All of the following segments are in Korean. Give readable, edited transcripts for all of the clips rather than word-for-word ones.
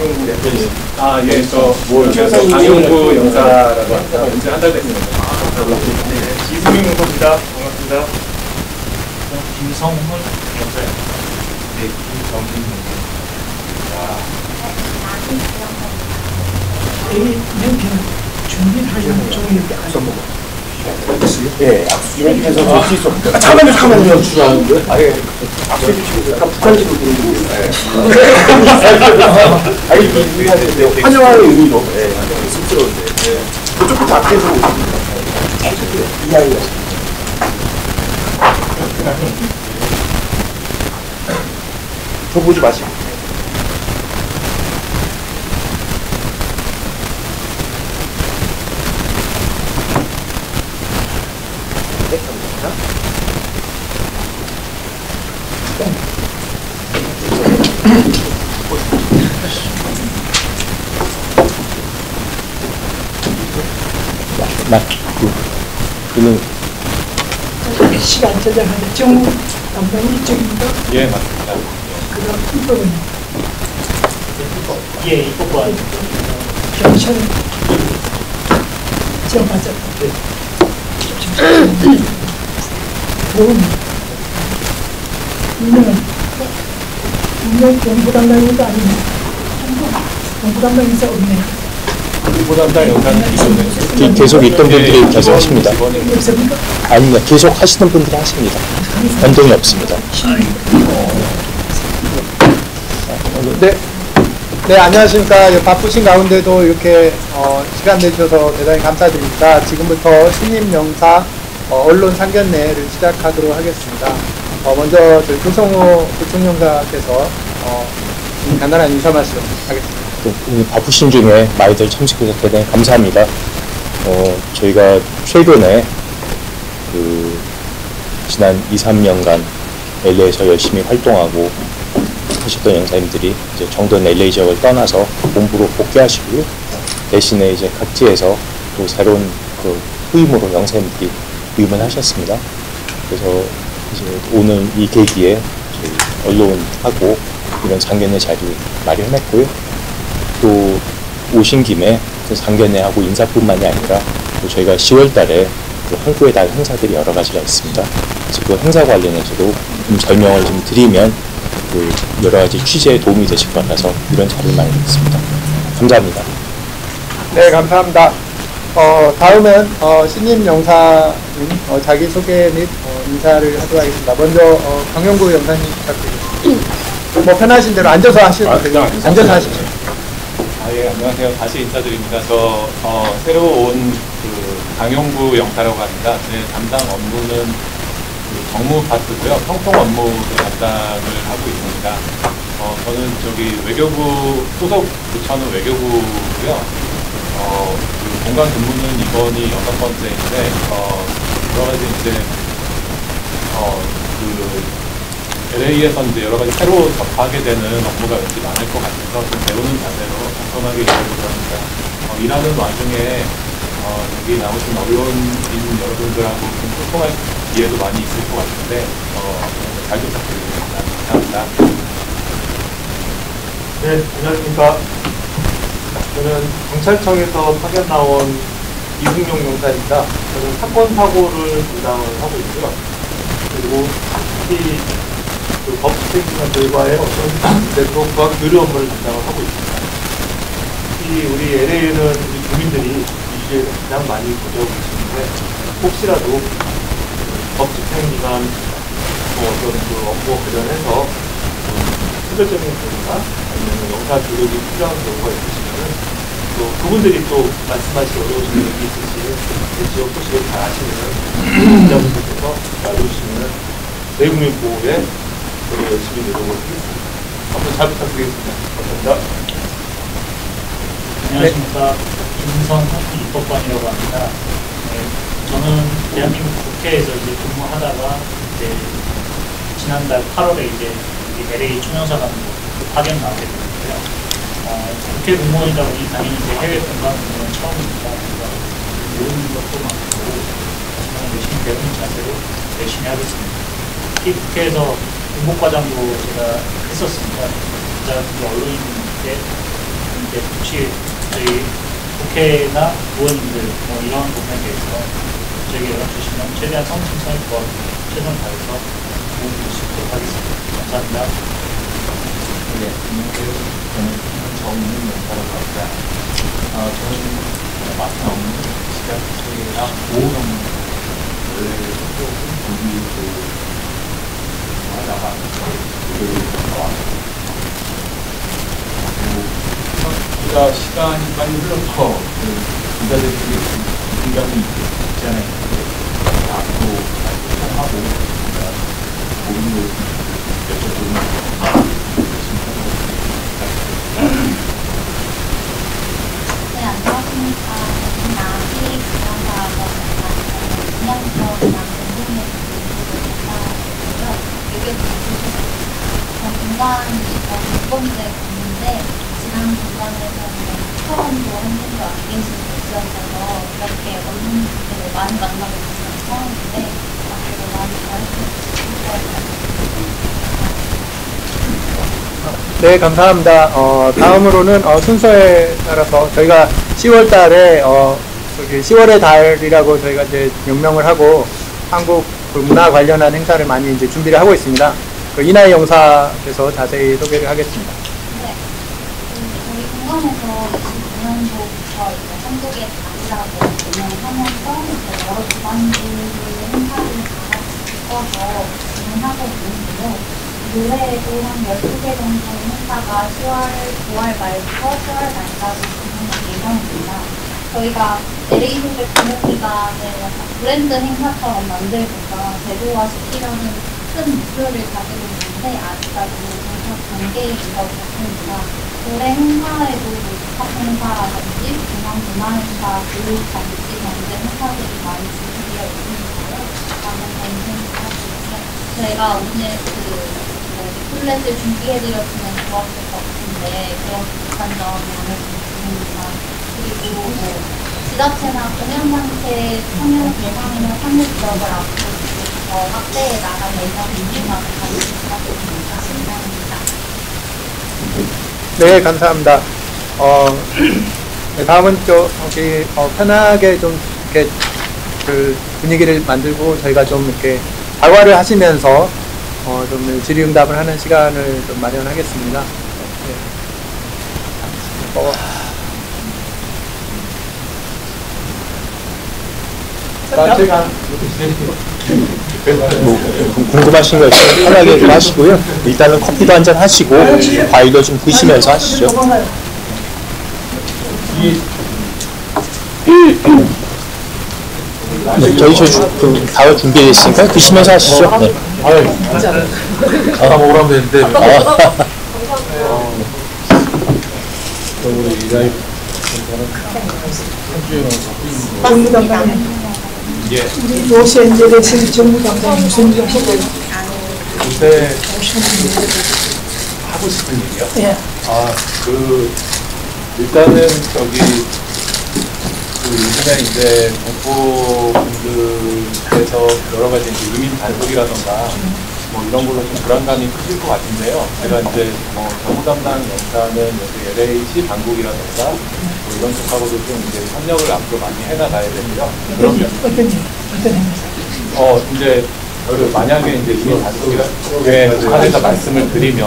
강용구. 아, 예, 저 강용구 영사라고 합니다. 연재 한 달 됐습니다. 이승민 영사입니다. 반갑습니다. 김성훈 영사입니다. 네, 김성훈 여기는 준비하려면 좀 이렇게 안 먹어. 예, 악수 좀 해서 줄수 있어. 잠깐만요. 주라는데. 아예 악수 주시고 약간 북한식으로 드리는데. 아니 이거 환영하는 의미로. 예, 쑥스러운데. 그쪽부터 앞에서 이 아이가. 저 보지 마시고. 그는 시간 조절하는 정우 담당 이쪽입니다. 예, 맞습니다. 그다음 이쪽은 예, 이쪽과 경찰 지원받았다. 도움 분명 공부 담당인가 아니면 공부 담당인사 없네요. 공부담당 영사는 기존에 계속 있던 분들이 계속 하십니다. 없습니까? 아닙니다. 계속 하시던 분들이 하십니다. 변동이 없습니다. 네. 네, 안녕하십니까. 바쁘신 가운데도 이렇게 시간 내주셔서 대단히 감사드립니다. 지금부터 신임 영사 언론 상견례를 시작하도록 하겠습니다. 먼저 저희 조성호 부총영사께서 간단한 인사 말씀 하겠습니다. 바쁘신 중에 많이들 참석해서 대단히 감사합니다. 저희가 최근에 지난 2, 3년간 LA에서 열심히 활동하고 하셨던 영사님들이 이제 정돈 LA 지역을 떠나서 본부로 복귀하시고요. 대신에 이제 각지에서 또 새로운 후임으로 영사님들이 부임을 하셨습니다. 그래서 이제 오늘 이 계기에 저희 언론하고 이런 상견례 자리 마련했고요. 또 오신 김에 상견례하고 인사뿐만이 아니라 또 저희가 10월 달에 또 한국의 달 행사들이 여러 가지가 있습니다. 그래서 그 행사 관련해서도 좀 설명을 좀 드리면 여러 가지 취재에 도움이 되실 것 같아서 이런 자리를 마련했습니다. 감사합니다. 네, 감사합니다. 다음은 신임 영사님 자기소개 및 인사를 하도록 하겠습니다. 먼저 강용구 영사님 부탁드립니다. 뭐 편하신 대로 앉아서 하시면 됩니다. 앉아서 하십시오. 예, 안녕하세요. 다시 인사드립니다. 저 새로 온 강용구 영사라고 합니다. 제 담당 업무는 정무 파트고요. 통통 업무를 담당을 하고 있습니다. 저는 외교부 소속 부처는 외교부고요. 공간 근무는 이번이 6번째인데 여러 가지 이제 LA에서 이제 여러 가지 새로 접하게 되는 업무가 왠지 많을 것 같아서 좀 배우는 자세로 겸손하게 일하려고 합니다. 일하는 와중에 여기 나오신 언론인 여러분들하고 좀 소통할 기회도 많이 있을 것 같은데 잘 부탁드립니다. 감사합니다. 네, 안녕하십니까. 저는 경찰청에서 파견 나온 이승용 용사입니다. 저는 사건 사고를 담당을 하고 있고요. 그리고 특히 법집행기관들과의 어떤 네트워크와 교류 업무를 담당을 하고 있습니다. 특히 우리 LA에는 우리 주민들이 이주에 가장 많이 거주하고 계시는데 혹시라도 법집행기관 어떤 업무 관련해서 특별적인 경우나 아니면 영사 교육이 필요한 경우가 있으시면은 또 그분들이 또 말씀하실 어려우신 일이 있으신 그 지역 소식을 잘 아시는 기자분들께서 알려주시면 대국민 보호에 저도 열심히 노력을 하겠습니다. 앞으로 잘 부탁드리겠습니다. 감사합니다. 안녕하십니까. 김성훈 입법관이라고 합니다. 네, 저는 대한민국 국회에서 이제 근무하다가 이제 지난달 8월에 이제 LA 총영사관으로 파견 나오게 됐는데요. 국회 공무원이다 보니 당연히 이제 해외 공간 근무는 처음이니까 모르는 것도 많고 열심히 배우는 자세로 열심히 하겠습니다. 특히 국회에서 공복과장도 제가 했었습니다. 기자분들 언론인들께 이제 저희 국회나 의원님들 뭐 이런 부분에 대해서 저에게 연락 주시면 최대한 성심성의 도와서 최선을 다해서 도움 드릴 수 있도록 하겠습니다. 감사합니다. 네, 안녕하세요. 저는 정민 연사라고 합니다. 저는 맡은 업무, 지자체랑 보호 업무를 조금 하다가 생각보다 시간이 빨리 흘러서 기자들끼리 긴장이 있잖아요. 앞으로 하고 모든 것을 여쭤보는 네, 안녕하십니까. 저는 나비 기관사하고 그냥서 공동의 공부를 공간이 두 번째 공인데 지난 공간에서는 처음도 한 번도 안 계신 분이었어서 이렇게 언론분들을 많이 만나고 있는 처음인데 앞으로 많이 가르쳐주실 거예요. 네, 감사합니다. 다음으로는 순서에 따라서 저희가 10월 달에 10월의 달이라고 저희가 이제 명명을 하고 한국 그 문화 관련한 행사를 많이 이제 준비를 하고 있습니다. 그 이나희 영사께서 자세히 소개를 하겠습니다. 네, 저희 공간에서 25년도부터 이제 한국의 달이라고 운영하면서 이제 여러 기관들의 행사를 다 같이 묶어서 진행하고 있는데요. 올해에도 한 12개 정도의 행사가 9월 말부터 10월 말까지 진행할 예정입니다. 저희가 LA 소재 금융기관을 약간 브랜드 행사처럼 만들고자 대도화시키려는 큰 목표를 가지고 있는데 아직까지 행사 단계인 것 같습니다. 올해 행사에도 복합 행사라든지 중앙 문화 행사, 교육 장치 경제 행사들이 많이 준비되어 있으니까요. 많은 관심 부탁드리고요. 저희가 오늘 리플렛을 준비해드렸으면 좋았을 것 같은데 그런 비슷한 점 양해 부탁드립니다. 그리고 지자체나 공연단체 참여 대상이나 참여 지역을 앞으로 확대해 나갈 예정입니다. 관심 부탁드립니다. 감사합니다. 네, 감사합니다. 네, 다음은 여기 편하게 좀 이렇게 그 분위기를 만들고 저희가 좀 이렇게 대화를 하시면서 좀 질의응답을 하는 시간을 좀 마련하겠습니다. 네. 궁금하신 거 있으면 편하게 좀 하시고요. 일단은 커피도 한잔 하시고 과일도 좀 드시면서 하시죠. 네, 저희 다음 준비되어 있으니까 드시면서 하시죠. 네. 먹으라면 되는데. 우리 이나희 정부 담당님, 예. 우리 로스앤젤레스 정부 담당 무슨 일 하시고요? 요새 하고 싶은 일이요? 예. 일단은 요즘에 이제 정부분들께서 여러 가지 이제 유민 단속이라던가 뭐 이런 걸로 좀 불안감이 크실 것 같은데요. 제가 이제 정부 담당 연사는 여기 LH 당국이라던가 뭐 이런 쪽하고도 좀 이제 협력을 앞으로 많이 해나가야 되고요. 그러면 어떤 행사? 이제 만약에 이제 유민 단속에 관해서 말씀을 드리면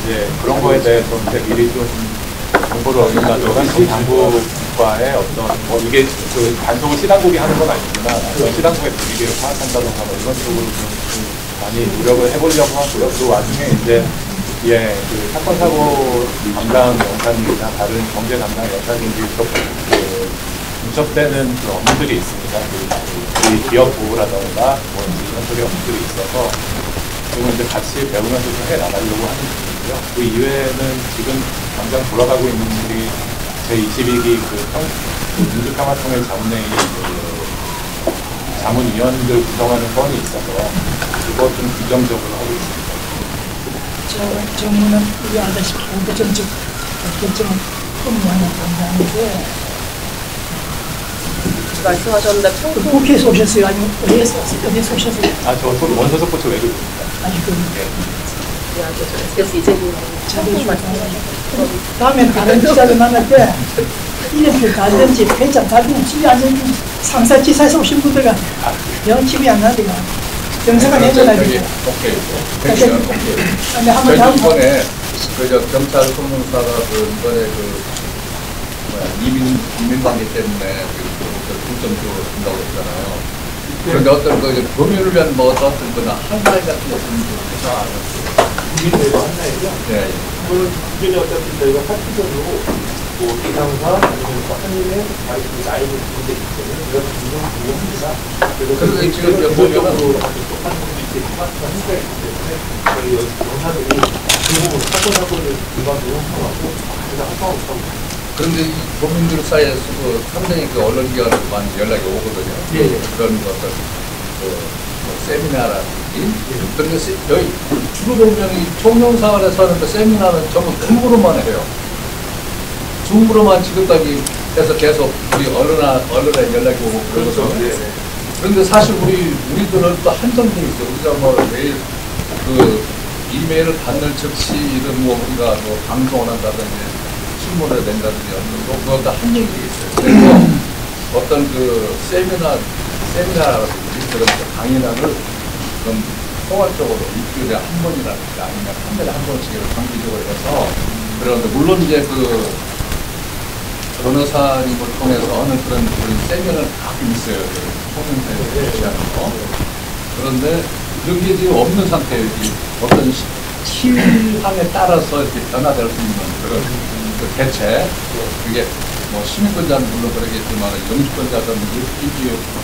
이제 그런 거에 대해서 이제 미리 좀 정보를 얻는다든가 정당국과의 어떤 이게 그 단속을 시당국이 하는 건 아니지만 시당국의 분위기를 파악한다든가 이런 쪽으로 좀 많이 노력을 해보려고 하고요. 그 와중에 이제 그 사건 사고 담당 연사님이나 다른 경제 담당 연사님들이 중첩되는 그 업무들이 있습니다. 그 기업 보호라든가 뭐 이런 쪽의 업무들이 있어서 그리고 이제 같이 배우면서 좀 해나가려고 하는 중이고요. 그 이외에는 지금 당장 돌아가고 있는 우리 제22기 민주평화통일 자문회의 자문위원들 구성하는 건이 있어서 그거 좀 긍정적으로 하고 있습니다. 정부는 우리 알다시피 정책 결정은 업무하는 담당인데 말씀하셨는데 국회에서 오셨어요? 아니면 어디에서 오셨어요? 저 원서석 고쳐 외교부입니다. 아니 就是已经 다음에 다른 기자들 만날 때 이름표 가든지 회장 가든지 집이 안 되는 상사지사에서 오신 분들과 영 집이 안 나니까 영사가 내줘야 되고 오케이. 근데 한번 저희 다음 이번에 그저 경찰 소문사가 이번에 이민 관계 때문에 중점 준다고 했잖아요. 그런데 어떤 범유를 위한 어떤 한마디 같은 거 좀 해서 안 했어요. 국민대로 한나이죠? 네. 그거는 기존에 어차피 저희가 파티적으로 이상사 아니면 한인의 나이를 보는데 있기 때문에 우리가 기존 보호합니다. 그래서 지금 기본적으로 하는 분도 있겠지만 한계가 있기 때문에 저희 영사들이 그 부분 사건을 일반적으로 하고 가장 할수 없다고. 그런데 이 국민들 사이에서 상당히 언론기관에서 많이 연락이 오거든요. 그런 어떤 세미나라든지. 그런데 여기 주로 보면 이 총영사관에서 하는 그 세미나는 전부 줌으로만 해요. 줌으로만 지금까지 해서 계속 우리 언론에 연락이 오고 그러거든요. 그런데 사실 우리들은 또 한정돼 있어요. 우리가 매일 이메일을 받는 즉시 이런 우리가 방송을 한다든지 신문을 낸다든지 그것도 한정이 있어요. 그래서 어떤 세미나라든지 그런 강의나를 좀 포괄적으로 일주일에 한 번이라든지 아니면 한 달에 한 번씩 장기적으로 해서 그런데 물론 이제 변호사님을 통해서 하는 그런 세미나를 가끔 있어요. 총명사에 제시하는 거. 그런데 이런 게 지금 없는 상태예요. 어떤 시황에 따라서 이렇게 변화될 수 있는 그런 대책, 그게 시민권자는 물론 그러겠지만 영주권자들은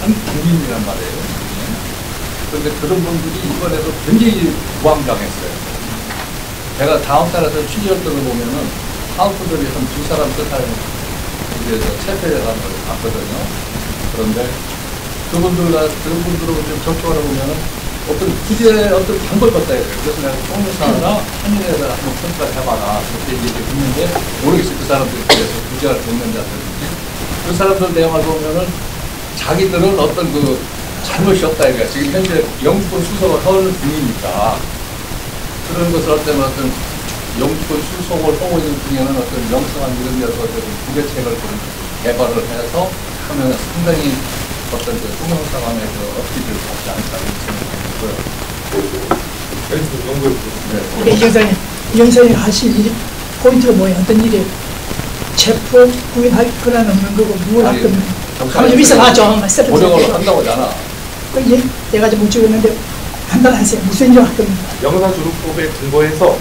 한 국민이란 말이에요. 그런데 그런 분들이 이번에도 굉장히 부황당했어요. 제가 다음 달에서 취재했던 걸 보면은 한국분들이 한 2사람 끝에 이제 체포에 가는 걸 봤거든요. 그런데 그분들은 좀 접촉하다 보면은 어떤 방법을 갖다 해야 돼요. 그래서 내가 총무사나 한인에다 한번 평가를 해봐라. 그렇게 얘기했는데 모르겠어요. 그 사람들에 대해서 구제를 듣는 자들인지. 그 사람들 내용을 보면은 자기들은 어떤 잘못이 없다 이거야. 지금 현재 영주권 수속을 하는 중이니까 그런 것을 할 때는 어떤 영주권 수속을 하고 있는 중에는 어떤 명성한 이런 데서 구제책을 좀 개발을 해서 하면 상당히 어떤 총영사관의 업기를 받지 않을까 이렇게 생각을 이 영상이 하실 일이 포인트가 뭐예요? 어떤 일이 체포 구인할 거나 없는 거고 누굴 할 거면 가만히 좀 있어봐죠. 노력을 한다고 하잖아. 내가 좀 못 찍었는데 판단을 하세요. 무슨 일 할 겁니까? 영사주루법에 근거해서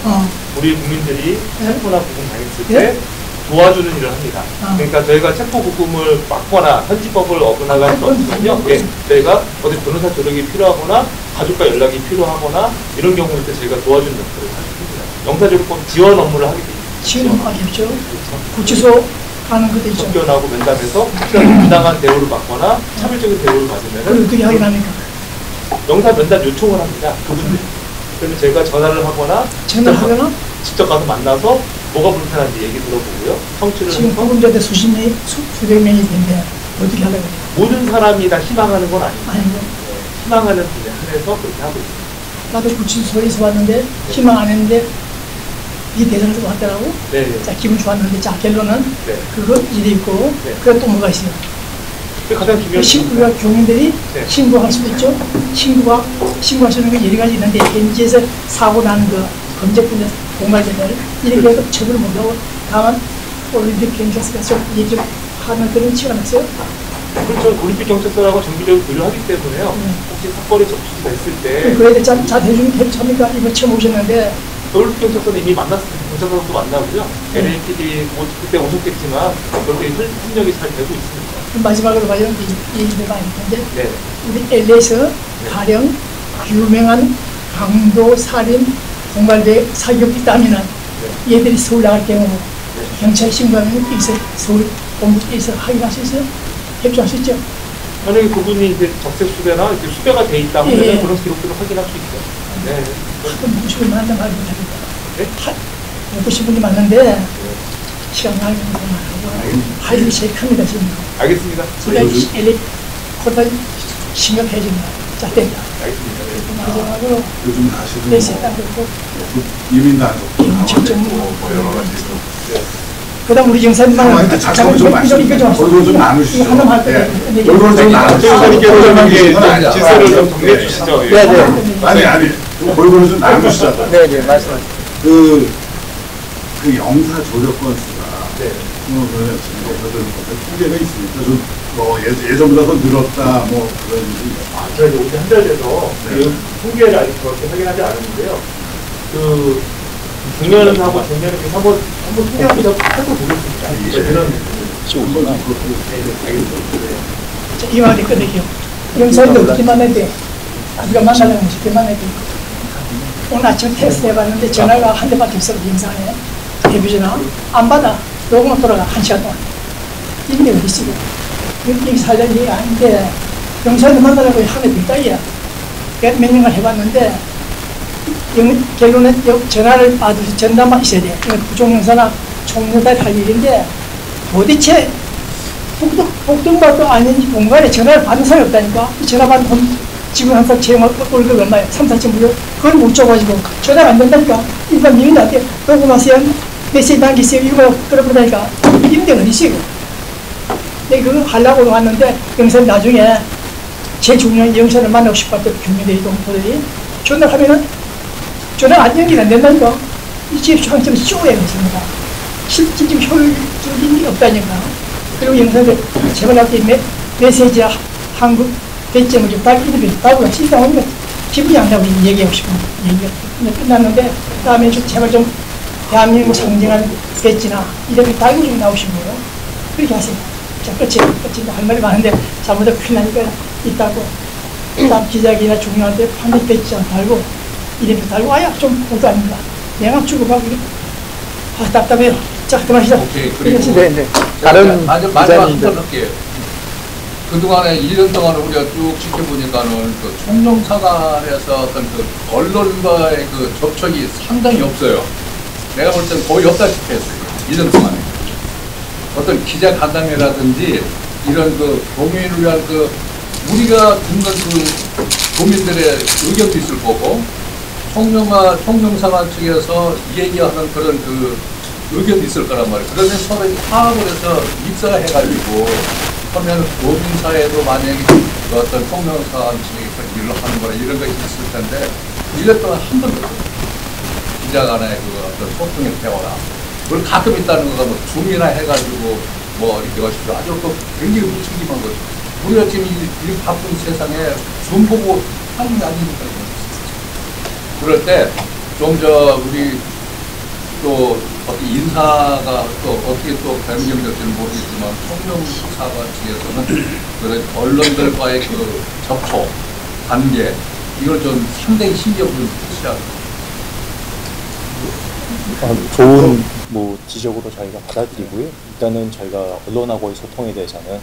우리 국민들이 체포나 구금 당했을 때 도와주는 일을 합니다. 그러니까 저희가 체포 구금을 막거나 현지법을 어긋나갈 수 없으면요. 저희가 어디 변호사 조력이 필요하거나 가족과 연락이 필요하거나 이런 경우일 때 저희가 도와주는 역할을 하십니다. 영사주루법 지원 업무를 하게 됩니다. 지원 업무하겠죠. 구치소 가는 것도 있죠. 접견하고 면담해서 부당한 대우를 받거나 차별적인 대우를 받으면 어떻게 하긴 합니까? 영사 면담 요청을 합니다. 그분들이. 그러면 제가 전화를 하거나 직접 가서 만나서 뭐가 불편한지 얘기 들어보고요. 성취를 지금 구금자들 수백 명이 있는데 어떻게 하려고 해요? 모든 사람이 다 희망하는 건 아닙니다. 아니고 희망하는 분에 한해서 그렇게 하고 있습니다. 나도 구치소에서 왔는데 희망 안 했는데 이 대전에서 왔더라고. 자, 기분 좋았는데 자, 결론은 그거 일이 있고 그건 또 뭐가 있어요? 가장 중요한 우리가 교민들이 신고할 수도 있죠. 신고할 수 있는 게 여러 가지 있는데 현지에서 사고 나는 범죄뿐에 공갈되면 이렇게 해서 처벌을 못하고 다만 올림픽 경찰서에서 얘기 좀 하는 그런 치가 났어요. 그렇죠. 올림픽 경찰서라고 정기적으로 분류하기 때문에요. 혹시 사건이 접수됐을 때 그래야 돼. 자 대중이 괜찮습니까? 이거 처음 오셨는데 올림픽 경찰서는 이미 만났습니다. 경찰서도 만나고요. LAPD 그때 오셨겠지만 그렇게 협력이 잘 되고 있습니다. 마지막으로 봐요. 얘기를 많이 했는데 우리 LA에서 가령 유명한 강도 살인 공갈대 사기업이 있다면 얘들이 서울 나갈 경우 경찰 신고하면 서울 본부에서 확인할 수 있어요? 협조할 수 있죠? 만약에 그분이 이제 적색 수배나 이제 수배가 돼 있다 하면 그런 기록들을 확인할 수 있죠. 묻고 싶은 만난 말 못하겠다. 묻고 싶은 게 많은데 시간 많이 하고 할 일이 제일 큽니다 지금. 알겠습니다. 그러니까 LA 코로나 심각해집니다. 자, 됐다. 마지막으로 요즘 사실은 내세다 그리고 이민단속도 임시정부 뭐 여러 가지 그다음 우리 영사님만 잠깐만 좀 얼굴 좀 나누시죠. 이거 하나만 할 거예요. 얼굴 좀 나누시죠. 질서를 좀 정리해 주시죠. 예. 아니 얼굴 좀 나누시죠. 네네, 말씀하세요. 그 영사 조력건 수가 그러면 지금 통계가 있으니까 좀 뭐 예전보다 더 늘었다 뭐 그런 제가 이제 올해 한 달 돼서 그 통계를 아직 그렇게 확인하지 않았는데요. 그 중년하고 중년을 한번 통계하면서 살펴 보겠습니다. 그런 이 말이 끝내게요. 영사님도 어떻게만 해도 우리가 만나려면 어떻게만 해도 오늘 아침 테스트 해봤는데 전화가 한 대밖에 없어. 영사에 데뷔 전화 안 받아. 녹음만 돌아가 1시간 동안. 이게 어디 있어? 여기 살려는 얘기 아닌데 영사님 만나려고 하면 됐다이야. 몇 년간 해봤는데 결론은 전화를 받으시 전담만 있어야 돼. 부총영사나 총영사를 할 일인데 도대체 복등밭도 아닌 공간에 전화를 받는 사람이 없다니까. 전화 받는 돈 지금 항상 채용 월급 얼마야? 3, 4천 무료. 그걸 못 줘가지고 전화가 안 된다니까. 일반 민원한테 녹음하세요. 메시지 남기세요. 이거 그러다니까. 힘든 어디 있어요? 내가 그거 하려고 왔는데 영사님 나중에 제일 중요한 영사를 만나고 싶었던 경민대 동포들이 전화를 하면은 전화가 안 연결이 안 된다니까. 이 집 중앙점을 쪼야 있습니다. 실질적 효율적인 게 없다니까. 그리고 영사들 제발 나한테 메시지 한국 배점을 좀 달고 시다 오면 기분이 안 나고 얘기하고 싶은 얘기가 끝났는데 다음에 좀 제발 좀 대한민국 상징하는 배지나 이렇게 달고 좀 나오신 거예요. 그렇게 하세요. 자, 끝이 할 말이 많은데 잘못하면 큰일 나니까 있다고 다음 기자기나 중요한데 판매 배지 달고 이름표 달고 아야 좀 그것도 아닙니다. 내가 주고 가고 답답해요. 자, 그만하시죠. 오케이. 그리고 네. 다른 마지막 기자님들. 한번 할게요. 그동안에 1년 동안 우리가 쭉 지켜보니까는 그 총영사관에서 어떤 그 언론과의 그 접촉이 상당히 없어요. 내가 볼 때는 거의 없다시피 했어요. 1년 동안에. 어떤 기자 간담회라든지 이런 그 도민을 위한 그 우리가 듣는 그 도민들의 의견도 있을 거고 총영사관 측에서 얘기하는 그런 그 의견도 있을 거란 말이에요. 그러면 서로 파악을 해서 입사해가지고 하면 도민사회도 만약에 어떤 총영사관 측에 일을 하는 거나 이런 것이 있을 텐데 1년 동안 한 번도 기자 간의 그 어떤 소통의 대화나 그걸 가끔 있다는 거가 뭐 줌이나 해가지고 뭐 이렇게 하시죠. 아주 또 굉장히 무책임한 거죠. 우리가 지금 이 바쁜 세상에 줌 보고 하는 게 아니니까. 그럴 때 좀 우리 또 어떻게 인사가 또 어떻게 또 변경될지는 모르겠지만 총영사관 측에서는 그런 언론들과의 그 접촉, 관계 이걸 좀 상당히 신경을 쓰시라고. 좋은 지적으로 저희가 받아들이고요. 일단은 저희가 언론하고의 소통에 대해서는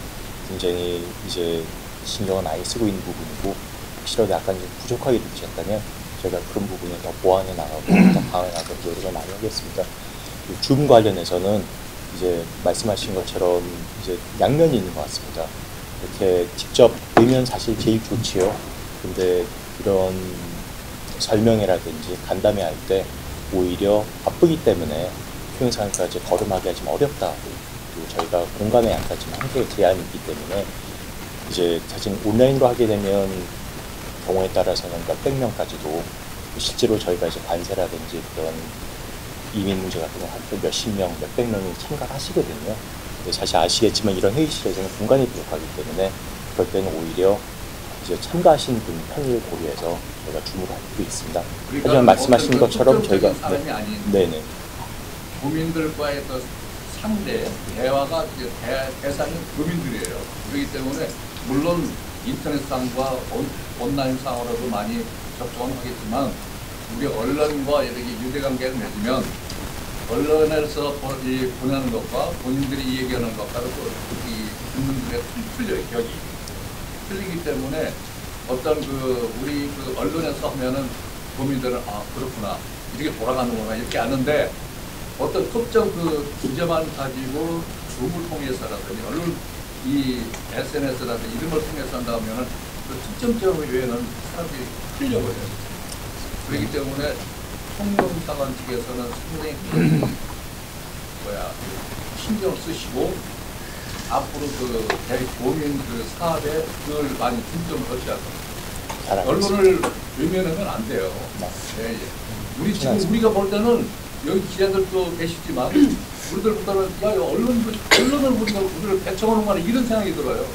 굉장히 이제 신경을 많이 쓰고 있는 부분이고 혹시라도 약간 좀 부족하게 느끼셨다면 저희가 그런 부분을 더 보완해 나가고 더 강화해 나가고 노력을 많이 하겠습니다. 줌 관련해서는 이제 말씀하신 것처럼 이제 양면이 있는 것 같습니다. 이렇게 직접 뵈면 사실 제일 좋지요. 근데 이런 설명회라든지 간담회 할 때 오히려 바쁘기 때문에 총영사관까지 걸음하기가 좀 어렵다. 그리고 저희가 공간에 약간 좀 한계의 제한이 있기 때문에 이제 사실 온라인으로 하게 되면 경우에 따라서는 몇백 명까지도 실제로 저희가 이제 관세라든지 그런 이민 문제 같은 거 할 때 몇십 명, 몇백 명이 참가하시거든요. 근데 사실 아시겠지만 이런 회의실에서는 공간이 부족하기 때문에 그럴 때는 오히려 이제 참가하신 분 편의를 고려해서 저희가 줌으로 하고 있습니다. 하지만 말씀하신 것처럼 저희가 네네. 국민들과의 그 상대 대화가 대상이 국민들이에요. 그렇기 때문에 물론 인터넷상과 온라인상으로도 많이 접촉은 하겠지만 우리 언론과 이렇게 유대관계를 맺으면 언론에서 보내는 것과 본인들이 얘기하는 것과도 국민들의 틀려요. 격이 틀리기 때문에 어떤 우리 언론에서 하면은 국민들은 그렇구나 이렇게 돌아가는구나 이렇게 아는데 어떤 특정 주제만 가지고 줌을 통해서라든지 언론 이 SNS라든지 이런 걸 통해서 한다면은 그 특정점 외에는 사람들이 흘려버려요. 그렇기 때문에 총영사관 측에서는 상당히 신경 쓰시고 앞으로 그 대국민 그 사업에 그걸 많이 중점을 두셔야 합니다. 언론을 외면하면 안 돼요. 예, 예. 우리 지금 우리가 볼 때는 여기 기자들도 계시지만 우리들부터는 야 언론을 우리를 배척하는 거는 이런 생각이 들어요.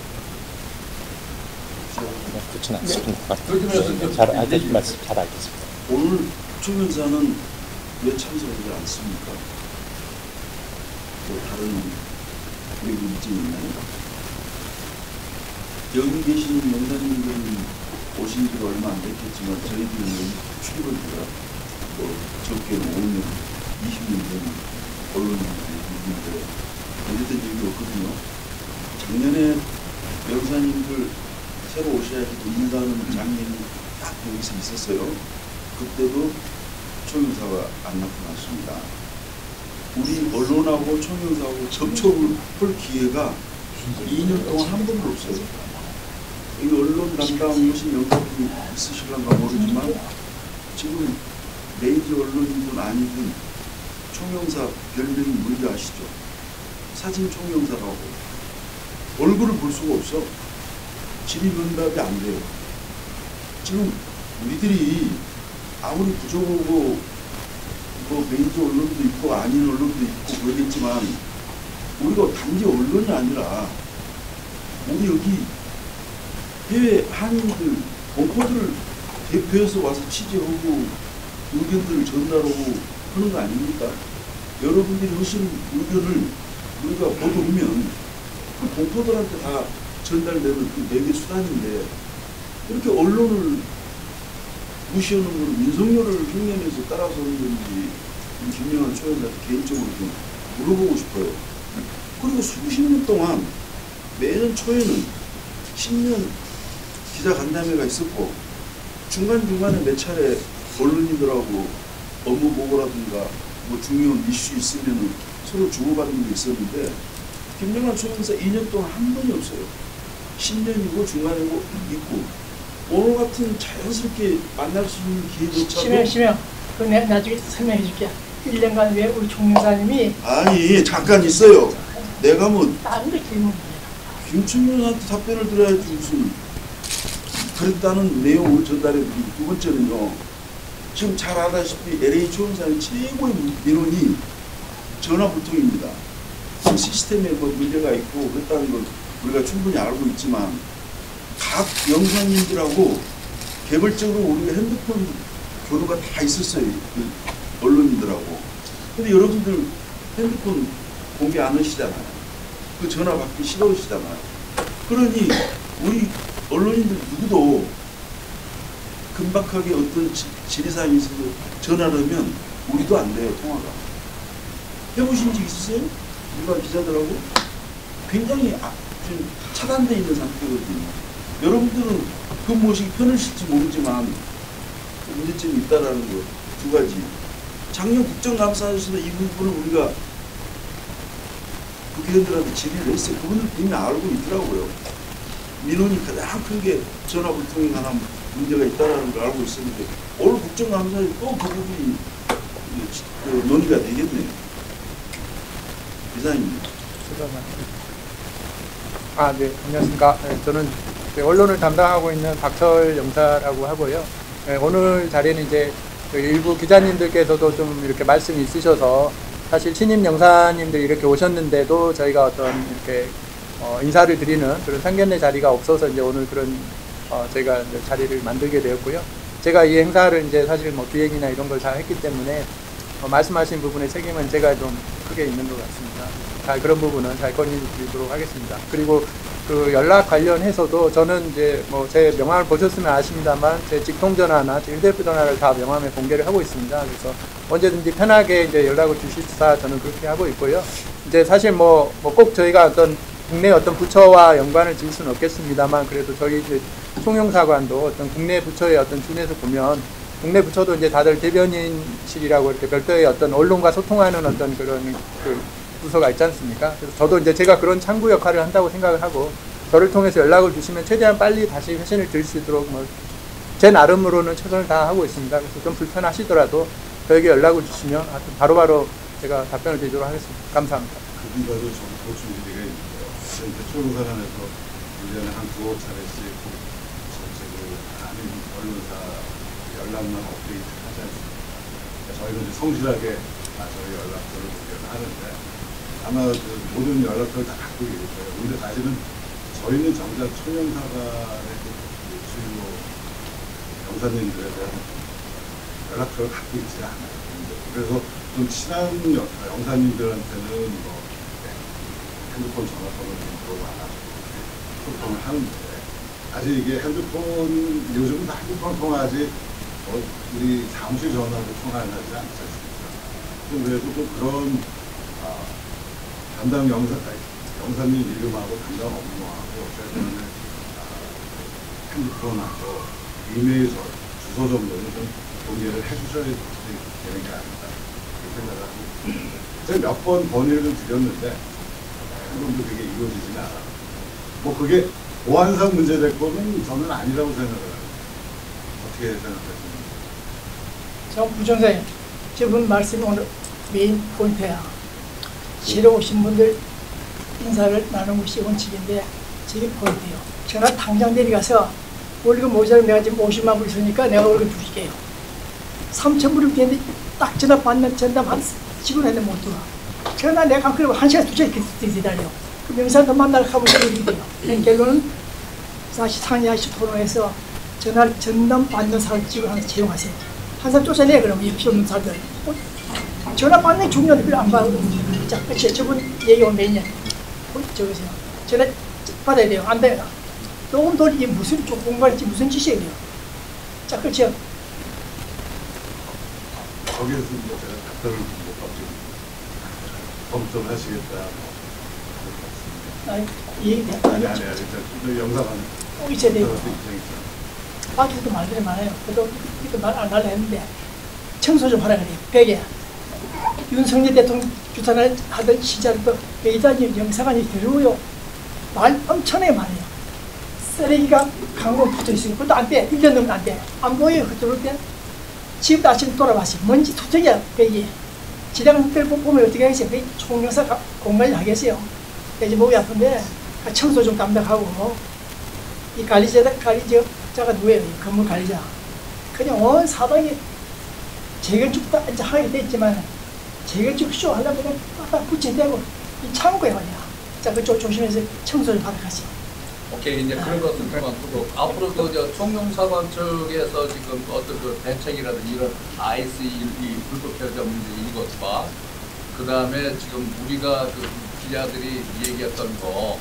그렇진 않습니다. 잘 알겠습니다. 오늘 총영사는 왜 참석하지 않습니까? 또 다른 우리 문제 있나요? 여기 계신 영사님들은 오신 지가 얼마 안 됐겠지만 저희들은 출입을 뭐 적게는 5년, 20년 된 언론인들이 있는데 이랬던 적이 없거든요. 작년에 영사님들 새로 오셔야지 인사하는 장면이 딱 여기서 있었어요. 그때도 총영사가 안 나타났습니다. 우리 언론하고 총영사하고 접촉을 할 기회가 2년 동안 한 번도 없어요. 여기 언론 담당하신 영사님이 있으실런가 모르지만 지금 메이저 언론이든 아니든 총영사 별명이 뭔지 아시죠? 사진 총영사라고. 얼굴을 볼 수가 없어. 질의응답이 안 돼요. 지금 우리들이 아무리 부족하고 뭐 메이저 언론도 있고 아닌 언론도 있고 그러겠지만 우리가 단지 언론이 아니라 우리 여기 해외 한인들 공포들을 대표해서 와서 취재하고 의견들을 전달하고 하는 거 아닙니까? 여러분들이 하시는 의견을 우리가 보도하면 그 공포들한테 다 전달되는 그 매개 수단인데 이렇게 언론을 무시하는 걸 윤석열을 흉내내서 따라서 하는 건지 김영환 총영사한테 개인적으로 좀 물어보고 싶어요. 그리고 수십 년 동안 매년 초에는 10년 기자간담회가 있었고 중간중간에 몇 차례 언론인들하고 업무 보고라든가 뭐 중요한 이슈 있으면 서로 주고받는 게 있었는데 김영환 총영사 2년 동안 한 번이 없어요. 10년이고 중간이고 있고 오늘 같은 자연스럽게 만날 수 있는 기회조차도 심해요. 그거 내가 나중에 설명해 줄게. 1년간 왜 우리 총영사님이 아니 잠깐 있어요. 내가 뭐 다른 거 질문 김춘민한테 답변을 들어야지 무슨 그랬다는 내용을 전달해드리고 두 번째는요. 지금 잘 알다시피 LA 총영사의 최고의 민원이 전화불통입니다. 시스템에 뭐 문제가 있고 그랬다는 걸 우리가 충분히 알고 있지만 각 영사님들하고 개별적으로 우리가 핸드폰 교류가 다 있었어요. 그 언론인들하고. 근데 여러분들 핸드폰 공개 안 하시잖아요. 그 전화 받기 싫어하시잖아요. 그러니 우리 언론인들 누구도 금박하게 어떤 질의사항이 있어서 전화를 하면 우리도 안 돼요. 통화가. 해보신 적 있으세요? 일반 기자들하고? 굉장히 좀 차단되어 있는 상태거든요. 여러분들은 그 무엇이 편하실지 모르지만 문제점이 있다라는 거 두 가지. 작년 국정감사에서도 이 부분을 우리가 국회의원들한테 질의를 했어요. 그분들 이미 알고 있더라고요. 민원이 가장 큰 게 전화불통에 관한 문제가 있다는 걸 알고 있었는데 오늘 국정감사에 또 그 부분이 논의가 되겠네요. 이사님. 네, 안녕하십니까. 저는 언론을 담당하고 있는 박철 영사라고 하고요. 오늘 자리는 이제 일부 기자님들께서도 좀 이렇게 말씀이 있으셔서 사실 신임 영사님들이 이렇게 오셨는데도 저희가 어떤 이렇게 인사를 드리는 그런 상견례 자리가 없어서 이제 오늘 그런 저희가 이제 자리를 만들게 되었고요. 제가 이 행사를 이제 사실 뭐 기획이나 이런 걸 다 했기 때문에 말씀하신 부분의 책임은 제가 좀 크게 있는 것 같습니다. 잘 그런 부분은 잘 건의드리도록 하겠습니다. 그리고 그 연락 관련해서도 저는 이제 뭐 제 명함을 보셨으면 아십니다만 제 직통전화나 제 휴대폰 전화를 다 명함에 공개를 하고 있습니다. 그래서 언제든지 편하게 이제 연락을 주실사 저는 그렇게 하고 있고요. 이제 사실 뭐 꼭 저희가 어떤 국내 어떤 부처와 연관을 지을 수는 없겠습니다만 그래도 저희 이제 총영사관도 어떤 국내 부처의 어떤 준에서 보면 국내 부처도 이제 다들 대변인실이라고 이렇게 별도의 어떤 언론과 소통하는 어떤 그런 그 부서가 있지 않습니까? 그래서 저도 이제 제가 그런 창구 역할을 한다고 생각을 하고 저를 통해서 연락을 주시면 최대한 빨리 다시 회신을 드릴 수 있도록 뭐 제 나름으로는 최선을 다하고 있습니다. 그래서 좀 불편하시더라도 저에게 연락을 주시면 하여튼 바로바로 제가 답변을 드리도록 하겠습니다. 감사합니다. 그분과도 좀 보충드리가 있는데요. 지금 초용사관에서 1년에 한 9차례씩 정책을 아닌 언론사 연락만 업데이트 하지 않습니까? 저희는 이제 성실하게 저희 연락처를 공개를 하는데 아마 그 모든 연락처를 다 갖고 계실 거예요. 근데 사실은 저희는 정작 초용사관의 주요 영사님들에 대한 연락처를 갖고 있지 않아요. 그래서 좀 친한 영사님들한테는 뭐 핸드폰 전화번호 좀 물어봐가지고 소통을 하는데 아직 이게 핸드폰 요즘은 다 핸드폰 통화하지 우리 사무실 전화로 통화는 하지 않지 않습니까? 그래도 또 그런 담당 영사님 이름하고 담당 업무하고 최근에 핸드폰하고 이메일 주소 정도는 좀 공개를 해주셔야 되는 게 아닌가 생각을 하고 제가 몇 번 건의를 좀 드렸는데 한 번도 그게 이루어지지는 않아요. 뭐 그게 보안상 문제될 거는 저는 아니라고 생각을 해요. 어떻게 생각하십니까? 저 부총장님, 저분 말씀이 오늘 메인 포인트야. 새로 오신 분들 인사를 나누는 것이 원칙인데 저게 포인트예요. 전화 당장 내려가서 월급 모자라면 내가 지금 50만 불 있으니까 내가 월급 줄게요. 3,000불을 되는데 딱 전화 받는 전담 한 10분 했는데 못 들어와. 전화 내가 그러면 1시간 2시간 기다려. 그 명사도 만나러 가면 이렇게 돼요. 결론은 상위 아저씨 토론에서 전화를 전담 받는 사람 지금 하나 채용하세요. 한 사람 쫓아내 그러면 옆이 없는 사람들. 전화 받는 게 중요한데 그걸 안 받거든요. 자, 그치. 저분 얘기 오면 몇 년? 저기세요. 전화 받아야 돼요. 안 돼요. 조금 더 이게 무슨 공부할지 무슨 짓이에요. 자, 그렇죠. 거기에서 뭐 제가 답변을 못 받고 검토하시겠다. 아니, 얘기 아니, 영상은 꼭 있어야 돼요. 밖에서도 말들이 많아요. 그래도 이거 말 안 하려 했는데 청소 좀 하라 그래요. 벽에. 윤석열 대통령 주탄을 하던 시절부터 매달 영사관이 들어오요. 말 엄청나게 많아요. 쓰레기가 강으로 붙어 있으니까 그것도 안 돼. 1년 넘으면 안 돼. 안 보여요. 그 들어올 때. 지금도 아침에 돌아봤어요. 먼지 투성이야. 벽이. 지량 뺄 보면 어떻게 하겠어요? 총영사 공간을 하겠어요. 이제 목이 아픈데 청소 좀 담당하고 이 관리자가 누구예요? 건물 관리자. 그냥 온 사방에 재건축도 이제 하게 됐지만 재건축 쇼 하려면 딱 붙여대고 이 창고에 말이야. 자, 그쪽 조심해서 청소 좀 받아가세요. 오케이, 이제 그런 것은 그만두고 앞으로 그 총영사관 측에서 지금 어떤 그 대책이라든지 이런 IC1, 불법 폐자 문제 이것과 그 다음에 지금 우리가 그 기자들이 얘기했던 거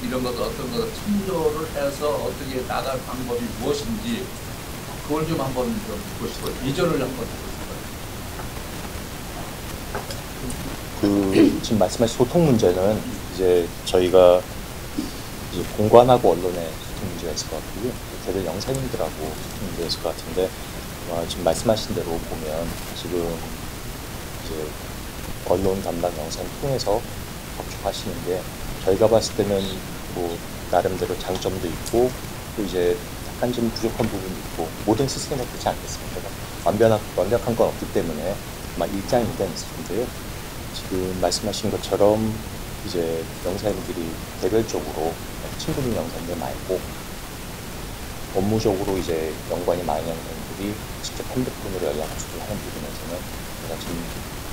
이런 것도 어떤 거 참조를 해서 어떻게 나갈 방법이 무엇인지 그걸 좀 한번 좀 듣고 싶어요. 비전을 한번 듣고 싶어요. 지금 말씀하신 소통 문제는 이제 저희가 이제 공관하고 언론의 소통 문제가 있을 것 같고요. 개별 영사님들하고 소통 문제가 있을 것 같은데 지금 말씀하신 대로 보면 지금 이제 언론 담당 영상 통해서 접촉하시는 게 저희가 봤을 때는 뭐 나름대로 장점도 있고 또 이제 약간 좀 부족한 부분도 있고 모든 시스템은 그렇지 않겠습니까? 완벽한 건 없기 때문에 아마 일장일단 있을 텐데요. 지금 말씀하신 것처럼 이제 영사님들이 개별적으로 친구분 영사님들 말고 업무적으로 이제 연관이 많은 영사님들이 직접 핸드폰으로 연락하시고 하는 부분에서는 제가 지금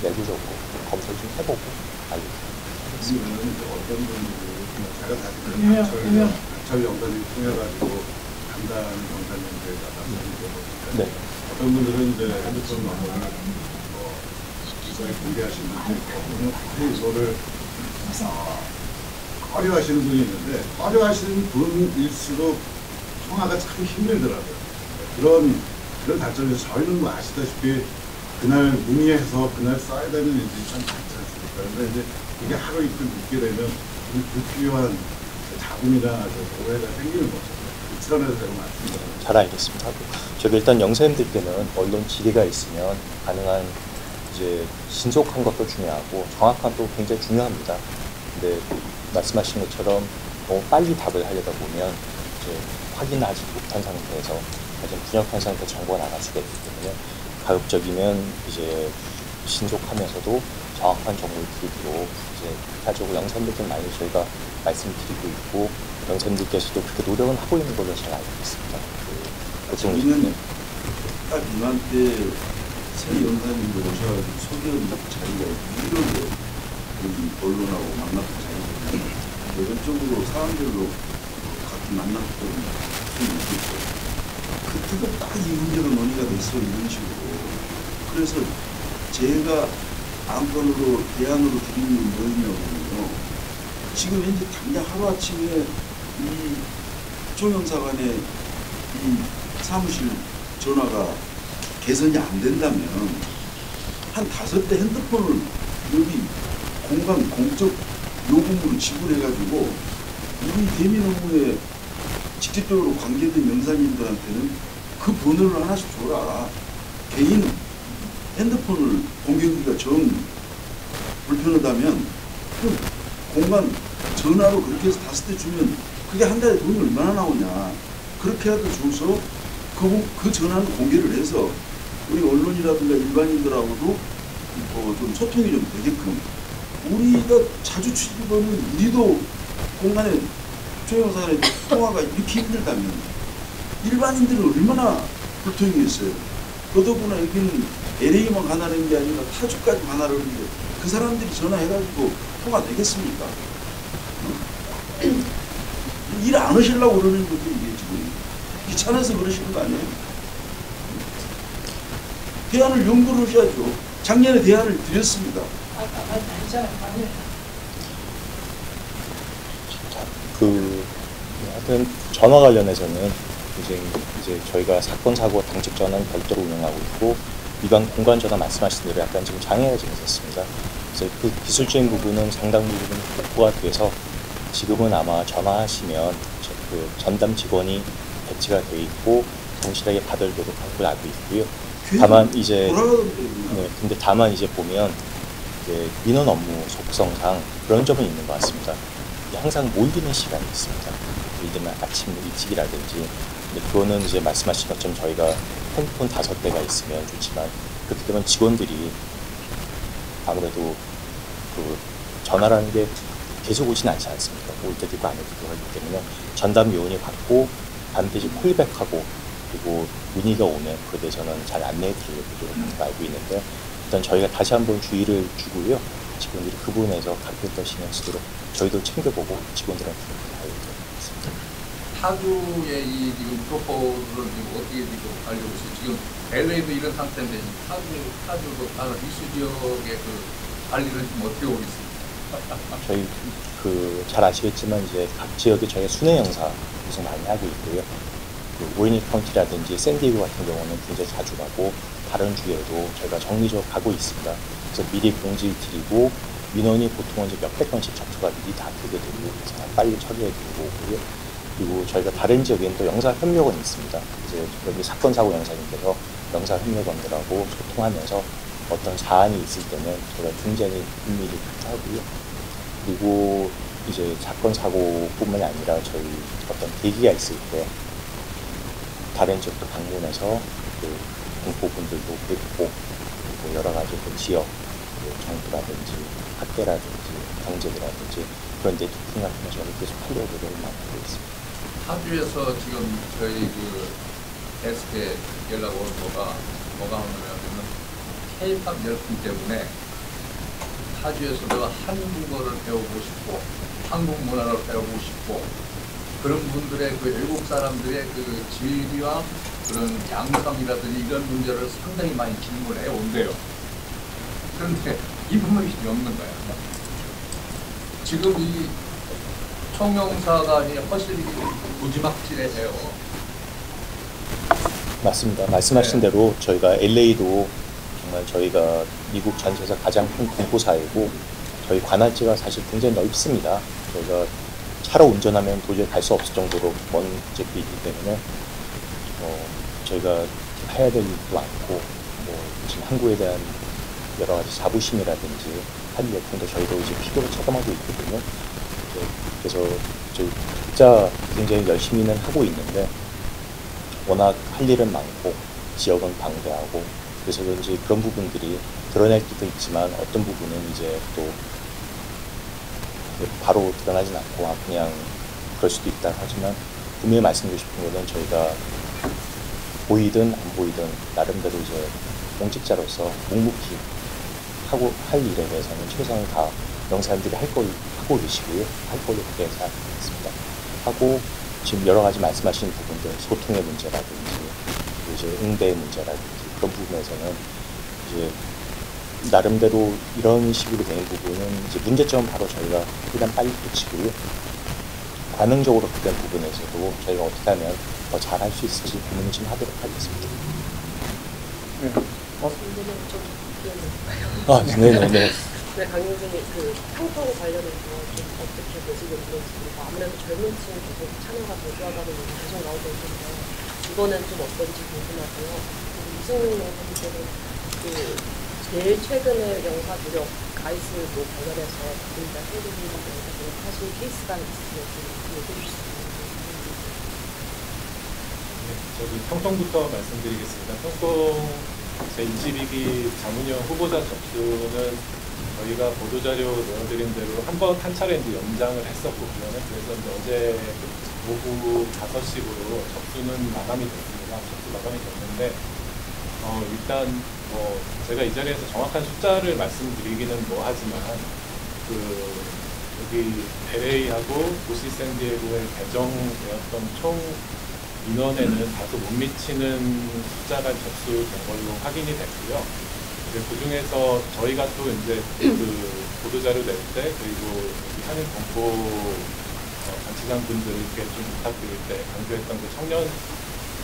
내부적으로 검토를 좀 해보고 알려드리겠습니다. 어떤 분들이 제가 사실 저희 영사님 통해가지고 담당하는 영사님들에 나가서 어떤 분들은 이제 핸드폰 번호를 이거에 공개하시는 분들이 있고 이거를 꺼려하시는 분이 있는데 꺼려하시는 분일수록 통화가 참 힘들더라고요. 그런 단점에서 저희는 뭐 아시다시피 그날 문의해서 그날 써야 되는 일이 참 많지 않습니까? 그런데 이제 이게 하루 이틀 늦게 되면 불필요한 자금이나 오해가 생기는 거죠. 그 차원에서 제가 말씀드립니다. 잘 알겠습니다. 저기 일단 영사님들께는 언론 지리가 있으면 가능한 이제 신속한 것도 중요하고 정확한 것도 굉장히 중요합니다. 근데 말씀하신 것처럼 너무 빨리 답을 하려다 보면 이제 확인하지 못한 상태에서 가장 분역한 상태 정보가 나갈 수가 있기 때문에 가급적이면 이제 신속하면서도 정확한 정보를 드리도록 이제 기타적으로 영사님들 좀 많이 저희가 말씀드리고 있고 영사님들께서도 그렇게 노력은 하고 있는 걸로 잘 알고 있습니다. 우리는 딱 이맘때 새 영사님들 오셔가지고 소개하는 자리가 유일하게 여기 언론하고 만났던 자리거든요. 개별적으로 사람들로 가끔 만났던 분이 있었어요. 그때도 딱 이 문제가 논의가 됐어 이런 식으로. 그래서 제가 안건으로 대안으로 드리는 게 뭐냐면요. 지금 현재 당장 하루아침에 이 총영사관의 이 사무실 전화가 개선이 안 된다면 한 5대 핸드폰을 여기 공간 공적 요금으로 지불해가지고 우리 대민 업무에 직접적으로 관계된 영사님들한테는 그 번호를 하나씩 줘라. 개인 핸드폰을 공개하기가 정 불편하다면 그 공간 전화로 그렇게 해서 5대 주면 그게 한 달에 돈이 얼마나 나오냐. 그렇게 하도 줘서 그 전화는 공개를 해서 우리 언론이라든가 일반인들하고도 좀 소통이 좀 되게끔 우리가 자주 출입하는 우리도 공간에 총영사관의 통화가 이렇게 힘들다면 일반인들은 얼마나 불통이겠어요. 더더구나 여기는 LA만 가나는 게 아니라 타주까지 가나르는데 그 사람들이 전화해가지고 통화 되겠습니까? 일 안 하시려고 그러는 것도 이게 지금 귀찮아서 그러시는 거 아니에요? 대안을 연구를 하셔야죠. 작년에 대안을 드렸습니다. 하여튼 전화 관련해서는 이제 저희가 사건 사고 당직 전화는 별도로 운영하고 있고 일반 공간 전화 말씀하신 대로 약간 지금 장애가 좀 있었습니다. 그래서 그 기술적인 부분은 상당 부분 복구가 돼서 지금은 아마 전화하시면 그 전담 직원이 배치가 되어 있고 동실하게 받으도록 한 걸 알고 있고요. 다만 이제 근데 다만 이제 보면 이제 민원 업무 속성상 그런 점은 있는 것 같습니다. 항상 모이는 시간이 있습니다. 예를 들면 아침 일찍이라든지 근데 그거는 이제 말씀하신 것처럼 저희가 핸드폰 5대가 있으면 좋지만 그렇게 되면 직원들이 아무래도 그 전화라는 게 계속 오진 않지 않습니까? 올 때도 있고 안 올 때도 하기 때문에 전담 요원이 받고 반드시 콜백하고 그리고 문의가 오면 그에 대해서는 잘 안내해 드리려고 알고 있는데 일단 저희가 다시 한번 주의를 주고요. 직원들이 그 부분에서 각별도 신경 쓰도록 저희도 챙겨보고 직원들한테 알려드리겠습니다. 타주의 이 지금 프로포즈를 지금 어떻게 지금 알려고 있어요? 지금 LA도 이런 상태인데 타주도 다른 이슈 지역의 그 관리를 지금 어떻게 하고 있습니까? 저희 잘 아시겠지만 이제 각 지역에 저희가 순회 영사 계속 많이 하고 있고요. 오이니 카운티라든지 샌디에고 같은 경우는 굉장히 자주 가고 다른 주에도 저희가 정기적으로 가고 있습니다. 그래서 미리 공지를 드리고 민원이 보통은 이제 몇백 건씩 접수가 미리 다 되게 되고 그래서 빨리 처리해 드리고 오고요. 그리고 저희가 다른 지역에는 또 영사협력원이 있습니다. 이제 여기 사건 사고 영사님께서 영사협력원들하고 소통하면서 어떤 사안이 있을 때는 저희가 굉장히 긴밀히 하고요. 그리고 이제 사건 사고뿐만이 아니라 저희 어떤 계기가 있을 때 다른 지역도 방문해서 그 공포분들도 뵙고 그리고 여러 가지 그 지역 정부라든지 학계라든지 경제라든지 그런 네트워킹 같은 거 저희 계속 하려고 노력을 많이 하고 있습니다. 타주에서 지금 저희 그 데스크에 연락 오는 뭐가 하냐면 K-팝 열풍 때문에 타주에서 내가 한국어를 배우고 싶고 한국 문화를 배우고 싶고 그런 분들의 그 외국 사람들의 그 지위와 그런 양성이라든지 이런 문제를 상당히 많이 질문해 온대요. 그런데 이 부분이 없는 거야. 지금 이 총영사관이 허실이 무지막지해요. 맞습니다. 말씀하신 대로 저희가 LA도 정말 저희가 미국 전체에서 가장 큰 공포사이고 저희 관할지가 사실 굉장히 넓습니다. 저희가 차로 운전하면 도저히 갈 수 없을 정도로 먼 지역이 있기 때문에 저희가 해야 될 일도 많고 지금 한국에 대한 여러 가지 자부심이라든지 한 열풍도 저희도 이제 필요로 체감하고 있거든요. 그래서 저희 각자 굉장히 열심히는 하고 있는데 워낙 할 일은 많고 지역은 방대하고 그래서 그런지 그런 부분들이 드러낼 때도 있지만 어떤 부분은 이제 또 바로 드러나진 않고 그냥 그럴 수도 있다 하지만 분명히 말씀드리고 싶은 것은 저희가 보이든 안 보이든 나름대로 이제 공직자로서 묵묵히 하고 할 일에 대해서는 최선을 다 영사님들이 하고 계시고요. 할 걸로 그렇게 생각했습니다. 하고 지금 여러 가지 말씀하신 부분들 소통의 문제라든지 이제 응대의 문제라든지 그런 부분에서는 이제 나름대로 이런 식으로 되는 부분은 이제 문제점은 바로 저희가 일단 빨리 고치고요. 관능적으로 그런 부분에서도 저희가 어떻게 하면 더 잘할 수 있을지 고민을 좀 하도록 하겠습니다. 네네네. 네, 강용준이 그 상품 관련해서 좀 어떻게 모습을 보는지 아무래도 젊은 층 계속 참여가 저조하다는 얘기 계속 나오고 있는데 이번엔 좀 어떤지 궁금하고요. 이승용 영사님께는 그 제일 최근에 영사 무력 가이스 뭐 관련해서 진짜 해드리는 영사들 사실 케이스가 있으면 좀 얘기해 주실 수 있나요? 네, 저기 평통부터 말씀드리겠습니다. 평통 제22기 장문위원 후보자 접수는 저희가 보도자료 내어드린 대로 한 차례 이제 연장을 했었고, 그래서 이제 어제 오후 5시로 접수는 마감이 됐습니다. 접수 마감이 됐는데, 일단 제가 이 자리에서 정확한 숫자를 말씀드리기는 하지만, 여기 LA하고 도시 샌디에고에 배정되었던 총 인원에는 다소 못 미치는 숫자가 접수된 걸로 확인이 됐고요. 그 중에서 저희가 또 이제 그 보도자료 낼 때, 그리고 한인 공포 단체장 분들께 좀 부탁드릴 때 강조했던 그 청년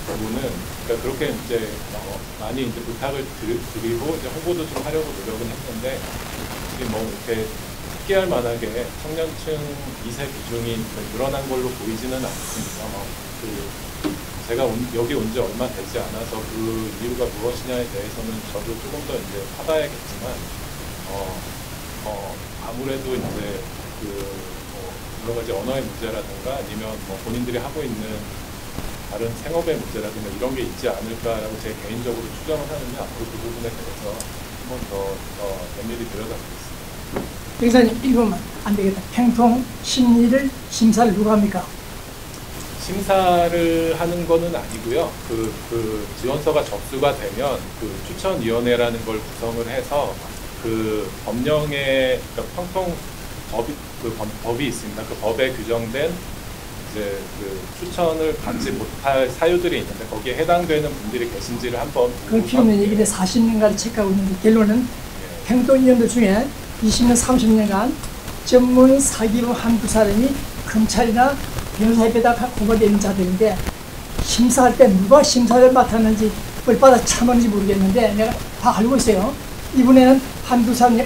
부분은, 그러니까 그렇게 이제 많이 이제 부탁을 드리고 이제 홍보도 좀 하려고 노력은 했는데, 이렇게 특기할 만하게 청년층 2세 비중이 늘어난 걸로 보이지는 않습니다. 제가 여기 온 지 얼마 되지 않아서 그 이유가 무엇이냐에 대해서는 저도 조금 더 이제 받아야겠지만, 아무래도 이제 여러 가지 언어의 문제라든가 아니면 본인들이 하고 있는 다른 생업의 문제라든가 이런 게 있지 않을까라고 제 개인적으로 추정을 하는데, 앞으로 그 부분에 대해서 한 번 더 면밀히 들여다보겠습니다. 영사님, 이거만 안 되겠다. 평통 심리를 심사를 누가 합니까? 심사를 하는 거는 아니고요. 그 지원서가 접수가 되면 그 추천위원회라는 걸 구성을 해서 그 법령에, 그러니까 평통 법이 있습니다. 그 법에 규정된 이제 그 추천을 받지 못할 사유들이 있는데 거기에 해당되는 분들이 계신지를 한번 그 기업은 이게 40년간 체크하고 있는데 결론은 평통위원들 중에 20년, 30년간 전문 사기범 한두 사람이 검찰이나 변호사협회에다가 고발되어 있는 자들인데 심사할 때 누가 심사를 맡았는지 얼마나 참았는지 모르겠는데 내가 다 알고 있어요. 이번에는 한두 사람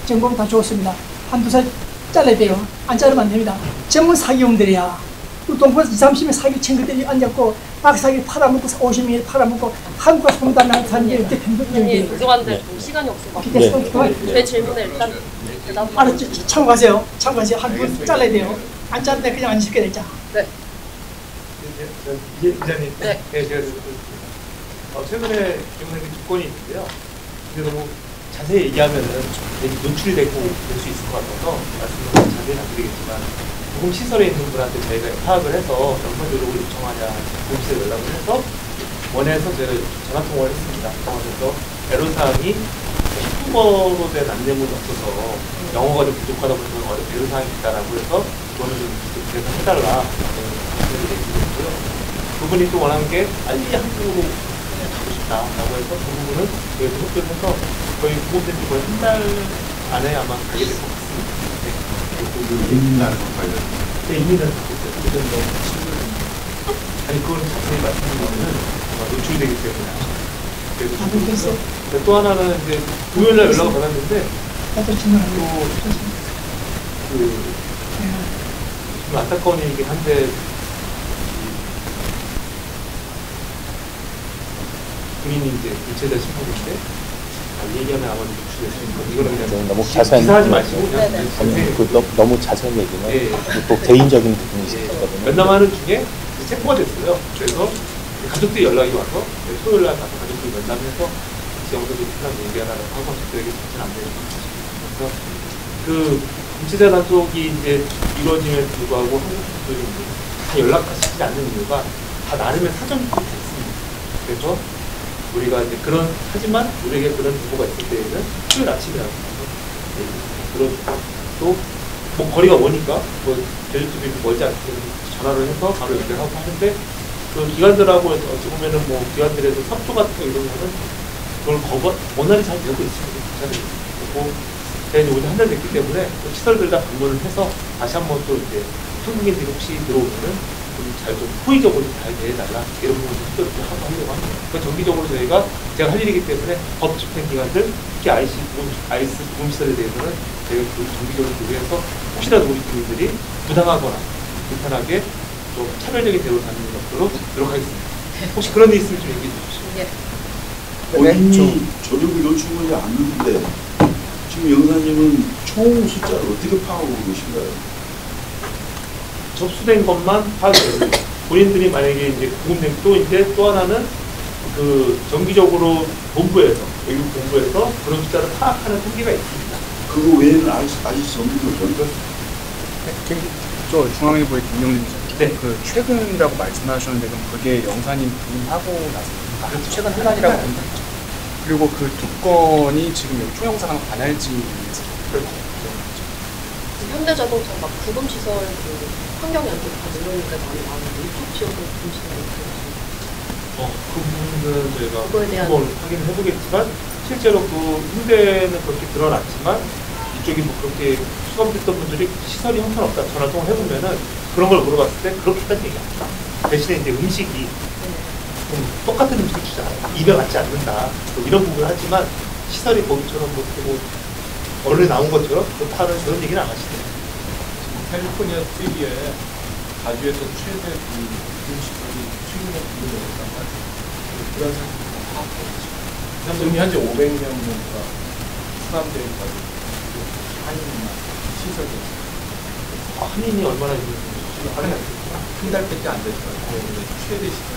정보를 다 줬습니다. 한두 사람 잘라야 돼요. 안 자르면 안 됩니다. 전문 사기범들이야. 동포에서 20, 30명 사기 친구들이 앉았고 막 사기 팔아먹고 50명이 팔아먹고 한국과 송단하는 사람들이 이렇게 네, 죄송한데 시간이 없어서 제 질문에 일단 대답. 알았죠. 참고하세요. 한분 잘라야 돼요. 안 자르면 그냥 안 시켜야 되자. 네. 기자님. 네. 제가 최근에 기본적인 조건이 있는데요. 이게 너무 자세히 얘기하면은 괜히 노출이 되고 될 수 있을 것 같아서 말씀을 자세히 안 드리겠지만, 보금 시설에 있는 분한테 저희가 파악을 해서 연관적으로 요청하냐 보험시에 연락을 해서 원해서 저희가 전화 통화를 했습니다. 통화해서 애로사항이 한국어로 된 안내문이 없어서 영어가 좀 부족하다 보니까 애로사항이 있다라고 해서 그거는 좀 해달라 얘기했고요. 그분이 또 원하는 게 빨리 한국으로 가고 싶다라고 해서 그 부분은 저희가 협조를 해서 거의 구급된 지 거의 한 달 안에 아마 가게 될 것 같습니다. 이민하는 것 관련. 네, 이민을 갖고 있어요. 아니, 그거는 자세히 말씀드리면 아마 노출이 되기 때문에. 그래서 또 하나는 이제 금요일날 연락을 받았는데, 좀 안타까운 일이긴 한데, 군인이 이제 유체자 신분인데, 얘기하면 아마 유출될 수 있는 거. 이거는 그냥 너무 자세한 기사하지 마시고 그냥 아니, 너무 자세한 얘기는 예. 또 개인적인 부분이 있었거든요. 면담하는 중에 체포가 됐어요. 그래서 가족들이 연락이 와서 토요일 날 가서 가족들 면담해서 영상도 편하게 얘기하라고 하고 가족들에게 전체는 안 되는 거죠. 그래서 그 공치자 단속이 이제 이루어짐에도 불구하고 한국 분들이 다 연락하시지 않는 이유가 다 나름의 사정이 있습니다. 그래서 우리가 이제 하지만 우리에게 그런 정보가 있을 때에는 토요일 아침이라고 그런 또 거리가 머니까 제주집이 멀지 않기 때문에 전화를 해서 바로 연결하고 하는데 그 기관들하고 어찌 보면은 기관들에서 협조 같은 거 이런 거는 그걸 원활히 잘 되고 있습니다. 그리고 제가 이제 오늘 한 달 됐기 때문에 시설들 다 방문을 해서 다시 한번 또 이제 한국인들이 혹시 들어오면은 좀 호의적으로 잘 대해달라 이런 부분도 협조를 하고 하려고 합니다. 그러니까 정기적으로 저희가 제가 할 일이기 때문에 법 집행기관들 특히 아이스 보험시설에 대해서는 저희가 정기적으로 교류해서 혹시라도 우리 국민들이 부당하거나 불편하게 좀 차별적인 대우를 받는 것으로 노력하겠습니다. 혹시 그런 일 있으면 좀 얘기해 주십시오. 본인이 조력을 요청하지 않는데 지금 영사님은 총 숫자를 어떻게 파악하고 계신가요? 접수된 것만 파악이 됩니다. 본인들이 만약에 이제 구금된 또 하나는 그 정기적으로 본부에서 외국 본부에서 그런 숫자를 파악하는 통계가 있습니다. 그거 외에는 아직 정기적으로 보니까 저 중앙일보의 김용림 기자. 네. 그 최근이라고 말씀하셨는데 그럼 그게 영사님 부임하고 나서 최근 한간이라고 본다. 그리고 그 두 건이 지금 여기 총영사관 관할지에서 현대자동차 막 구금시설 환경이 안 좋다 이러니까 많은데 이쪽 지역은 구금시설이 그 부분은 저희가 그거에 대한 한번 확인을 해보겠지만 실제로 그 현대는 그렇게 드러났지만 이쪽이 그렇게 수감됐던 분들이 시설이 형편없다 전화 통화를 해보면은 그런 걸 물어봤을 때 그렇게까지 얘기 안 합니다. 대신에 이제 음식이 똑같은 음식을 주잖아요. 입에 맞지 않는다. 이런 부분을 하지만 시설이 거기처럼 언론에 나온 것처럼 그렇다는 그런 얘기는 안 하시더라고요. 캘리포니아 TV에 가주에서 최대 구금시설이 최근에 구금되었단 말이에요. 그런 상황을 파악하고 있습니다. 지금 현재 500명 정도가 수감되어 있다고 한인이나 시설이 있습니다. 한인이 얼마나 있는지 확인 안 됐어요. 한 달밖에 안 됐어요. 최대 시설.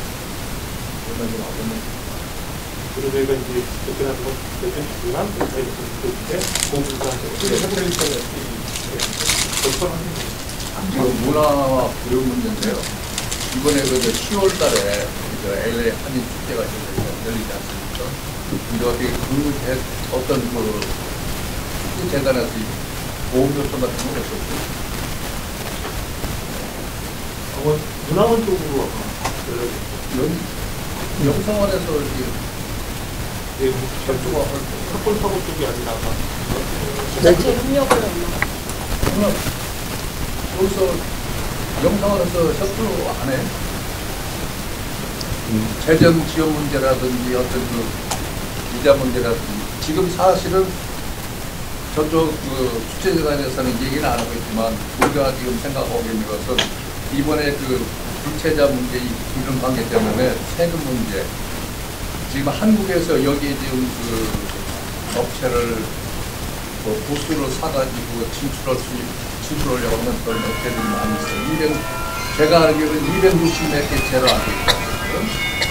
얼마나 좀 어렵는 그리고 저희가 이제 접근하는 건 몇년 주지만 저희가 때 공부사한테 이거 문화와 교육 문제인데요. 이번에 그 10월 달에 LA 한인 축제가 열리지 않습니까? 근데 어떻게 어떤 축제 재단에서 보험 요청 같은 건 없었고? 문화원 쪽으로 영상원에서 이렇게 사건 사고 쪽이 아니라 지자체 협력을 얼마나 여기서 영상원에서 협조 안 해. 재정 지원 문제라든지 어떤 그 비자 문제라든지 지금 사실은 저쪽 그 주최재단에서는 얘기는 안 하고 있지만 우리가 지금 생각하고 있는 것은 이번에 그 불체자 문제 이런 관계 때문에 세금 문제 지금 한국에서 여기에 지금 그 업체를 부스를 사가지고 진출하려고 하는 그런 업체들이 많이 있어요. 제가 알기로는 260몇 개 채로 알고 있거든요.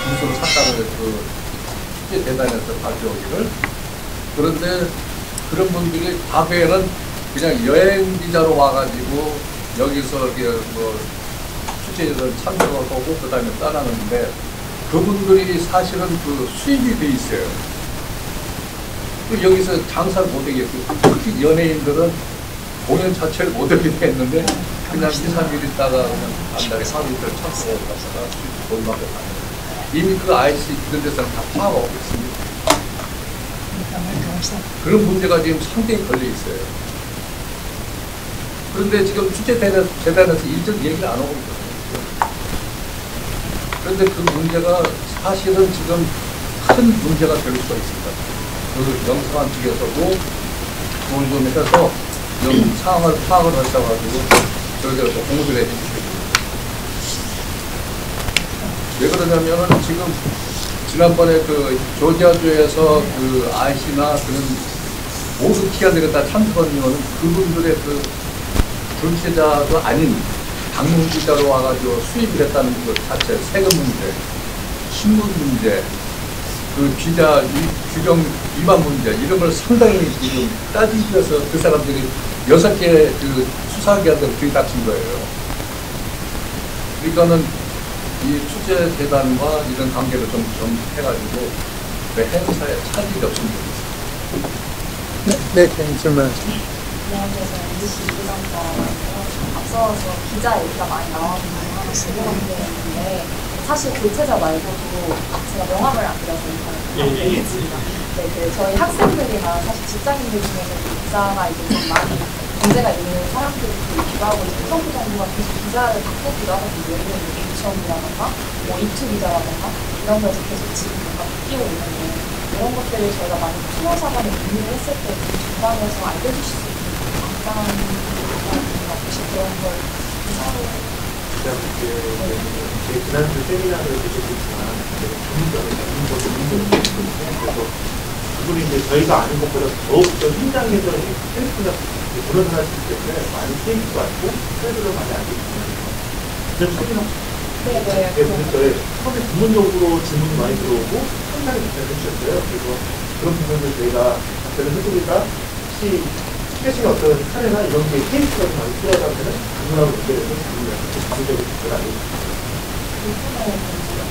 부스를 샀다는 그 축제 대단에서 가져오기를. 그런데 그런 분들이 과거에는 그냥 여행 비자로 와가지고 여기서 뭐 축제에서 참석을 하고 그 다음에 떠나는데 그분들이 사실은 그 수입이 돼 있어요. 그 여기서 장사를 못 하겠고 특히 연예인들은 공연 자체를 못 하게 됐는데 그냥 2, 3일 있다가 그냥 한 달에 3일을 참석하고 갔다가 수입이 거기밖에 안 해요. 이미 그 IC 이런 데서는 다 파악하고 있습니다. 그런 문제가 지금 상당히 걸려 있어요. 그런데 지금 축제재단에서 일절 얘기를 안 하고 있거든요. 그런데 그 문제가 사실은 지금 큰 문제가 될 수가 있습니다. 그 영상관 측에서도 그걸 좀 해서 좀 상황을 파악을 하셔가지고 저희가 또 공부를 해주셔야 됩니다. 왜 그러냐면은 지금 지난번에 그 조지아주에서 그 아시나 그런 모든 기관들이 다 참석한 이유는 그분들의 그 불체자도 아닌 방문기자로 와가지고 수입을 했다는 것 자체, 세금 문제, 신문 문제, 그 비자 규정 위반 문제 이런 걸 상당히 지금 따지기 위해서 그 사람들이 6개 그 수사기관들을 들이닥친 거예요. 그러니까는 이 취재재단과 이런 관계를 좀 해가지고 그 행사에 차질이 없으면 좋겠습니다. 네, 질문하세요. 안녕하세요. MBC 이부장과인데요. 앞서서 기자 얘기가 많이 나왔는데 하나 궁금한 게 있는데 사실 교체자 말고도 제가 명함을 안 드려서 얘기했습니다. 네, 저희 학생들이나 사실 직장인들 중에서 기자가 이제 좀 많이 문제가 있는 사람들이 있기도 하고 우선 부장님과 계속 기자를 바꾸기도 하거든요. 예를 들면 H원이라던가 뭐 이투 기자라던가 이런 거에서 계속 지금 뭔가 바뀌고 있는데 이런 것들을 저희가 많이 수호사관에 문의를 했을 때 중간에서 알려주실 수 있는 간단한 혹시 그런 걸 제 지난주 세미나를 드셨지만 그래서 그분이 이제 저희가 아는 것보다 더욱더 현장에서 케이스가 돌아다녔기 때문에 많은 케이스가 왔고 케이스를 많이 알고 있습니다. 그래서 세미나 그래서 저희 처음에 전문적으로 질문이 많이 들어오고 상당히 답변을 해주셨어요. 그래서 그런 부분을 저희가 답변을 해드리다 혹시 스케치의 어떤 사례나 이런 게 케이스가 좀 많이 필요하다면 전문하고 연결해서 자문적으로 답변을 알려주셨어요.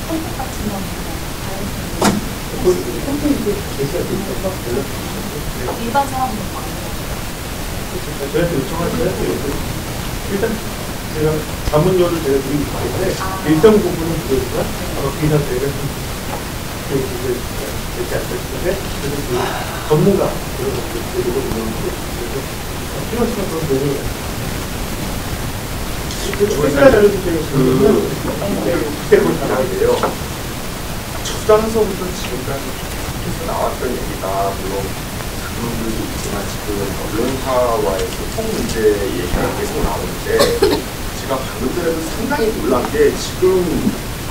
컴퓨터 같은 거는 일반 사람들 많아요. 저희한테 요청하시면 일단 제가 자문료를 제가 드리기 때문에 일정 부분은 부족하지만 그 이상 저희가 되지 않을 텐데 그래서 그 전문가 그런 것들 제도로 운영하고 그래서 필요하시면 그런 내용을 그때 그걸 다 나는데요. 초장서부터 지금까지 계속 나왔던 얘기가 물론 그분들도 있지만 지금 언론사와의 소통 문제 얘기가 계속 나오는데 제가 방금 전에도 상당히 놀란 게 지금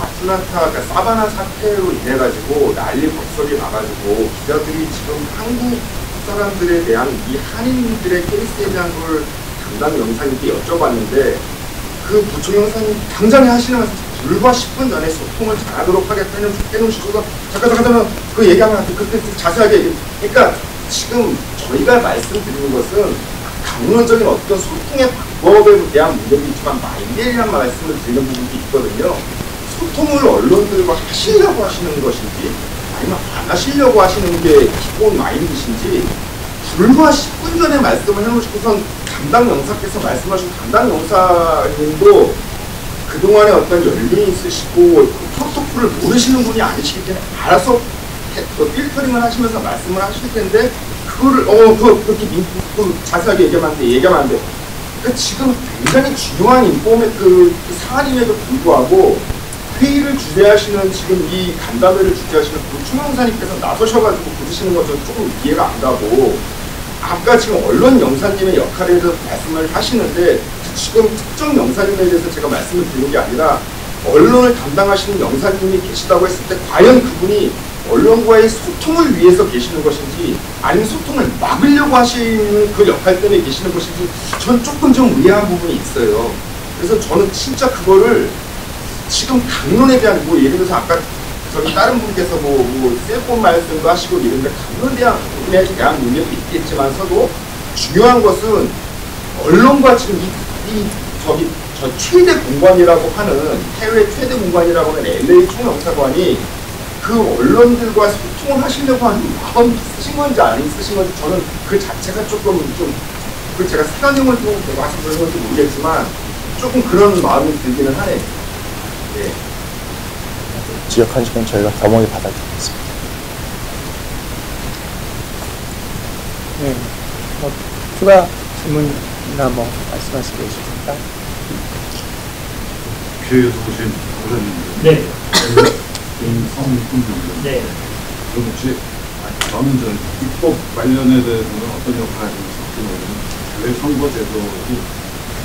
아틀란타, 그러니까 사바나 사태로 인해가지고 난리 법석이 나가지고 기자들이 지금 한국 사람들에 대한 이 한인들의 케이스에 대한 걸 담당 영상님께 여쭤봤는데 그 부총영사님 당장에 하시는 불과 10분 전에 소통을 잘하도록 하겠다는 해놓으시고서 잠깐 그 얘기하면 그때 자세하게 얘기. 그러니까 지금 저희가 말씀드리는 것은 강론적인 어떤 소통의 방법에 대한 문제도 있지만 마인드라는 말씀을 드리는 부분도 있거든요. 소통을 언론들과 하시려고 하시는 것인지 아니면 안 하시려고 하시는 게 기본 마인드신지 불과 10분 전에 말씀을 해놓으시고선 담당 영사께서 말씀하신 담당 영사님도 그동안에 어떤 연륜이 있으시고 프로토콜을 모르시는 분이 아니시기 때문에 알아서 필터링을 하시면서 말씀을 하실 텐데 그거를 그렇게 자세하게 얘기하면 안 돼. 그러니까 지금 굉장히 중요한 인포메 그 사안임에도 불구하고 회의를 주재하시는 지금 이 간담회를 주재하시는 부총영사님께서 나서셔가지고 부르시는 것은 조금 이해가 안 가고 아까 지금 언론 영사님의 역할에 대해서 말씀을 하시는데 지금 특정 영사님에 대해서 제가 말씀을 드리는 게 아니라 언론을 담당하시는 영사님이 계시다고 했을 때 과연 그분이 언론과의 소통을 위해서 계시는 것인지 아니면 소통을 막으려고 하시는 그 역할 때문에 계시는 것인지 전 조금 좀 의아한 부분이 있어요. 그래서 저는 진짜 그거를 지금 강론에 대한 뭐 예를 들어서 아까 저기 다른 분께서 뭐 셀폰 말씀도 하시고 이런데 강론에 대한 문제도 있겠지만서도 중요한 것은 언론과 지금 저 최대 공관이라고 하는 해외 최대 공관이라고 하는 LA 총영사관이 그 언론들과 소통을 하시려고 하는 마음이 있으신 건지 안 있으신 건지 저는 그 자체가 조금 그 제가 사장님을 또 말씀드린 건지 모르겠지만 조금 그런 마음이 들기는 하네요. 예. 지적하신 건 저희가 겸허히 받아들이겠습니다. 네. 추가 질문이나 뭐 말씀하실 게 있으십니까? 교회에서 오신 고사님들. 네. 성분들. 네. 그럼 혹시 저는 입법 관련에 대해서는 어떤 역할을 하시는지 교회 선거제도도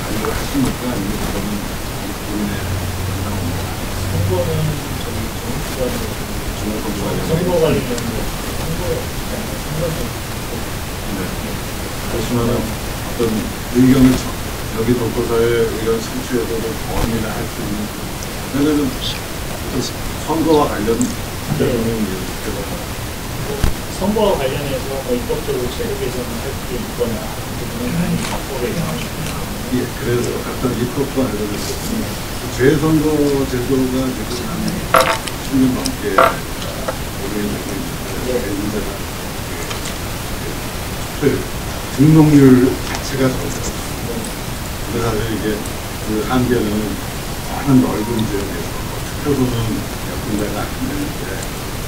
관여를 하십니까? 아니면 그거는 본인의 선거는 저희 정치관으로 선거 관련 그렇지만은 어떤 의견을 여기 독고사의 의견 상추에서도 범위나 할 수 있는 왜냐면 선거와 관련 선거와 관련해서 입법적으로 제도 개선을 할 게 있거나 그거는 아니 법법에 예, 그래서 어떤 입법과 관련해서 재선거 제도가 지금 한 10년 넘게 오래되고 있는데 문제가 등록률 자체가 적어요. 근데 사실 이게 그 한계는 많은 넓은 지역에서 투표소는 몇 군데가 안 되는데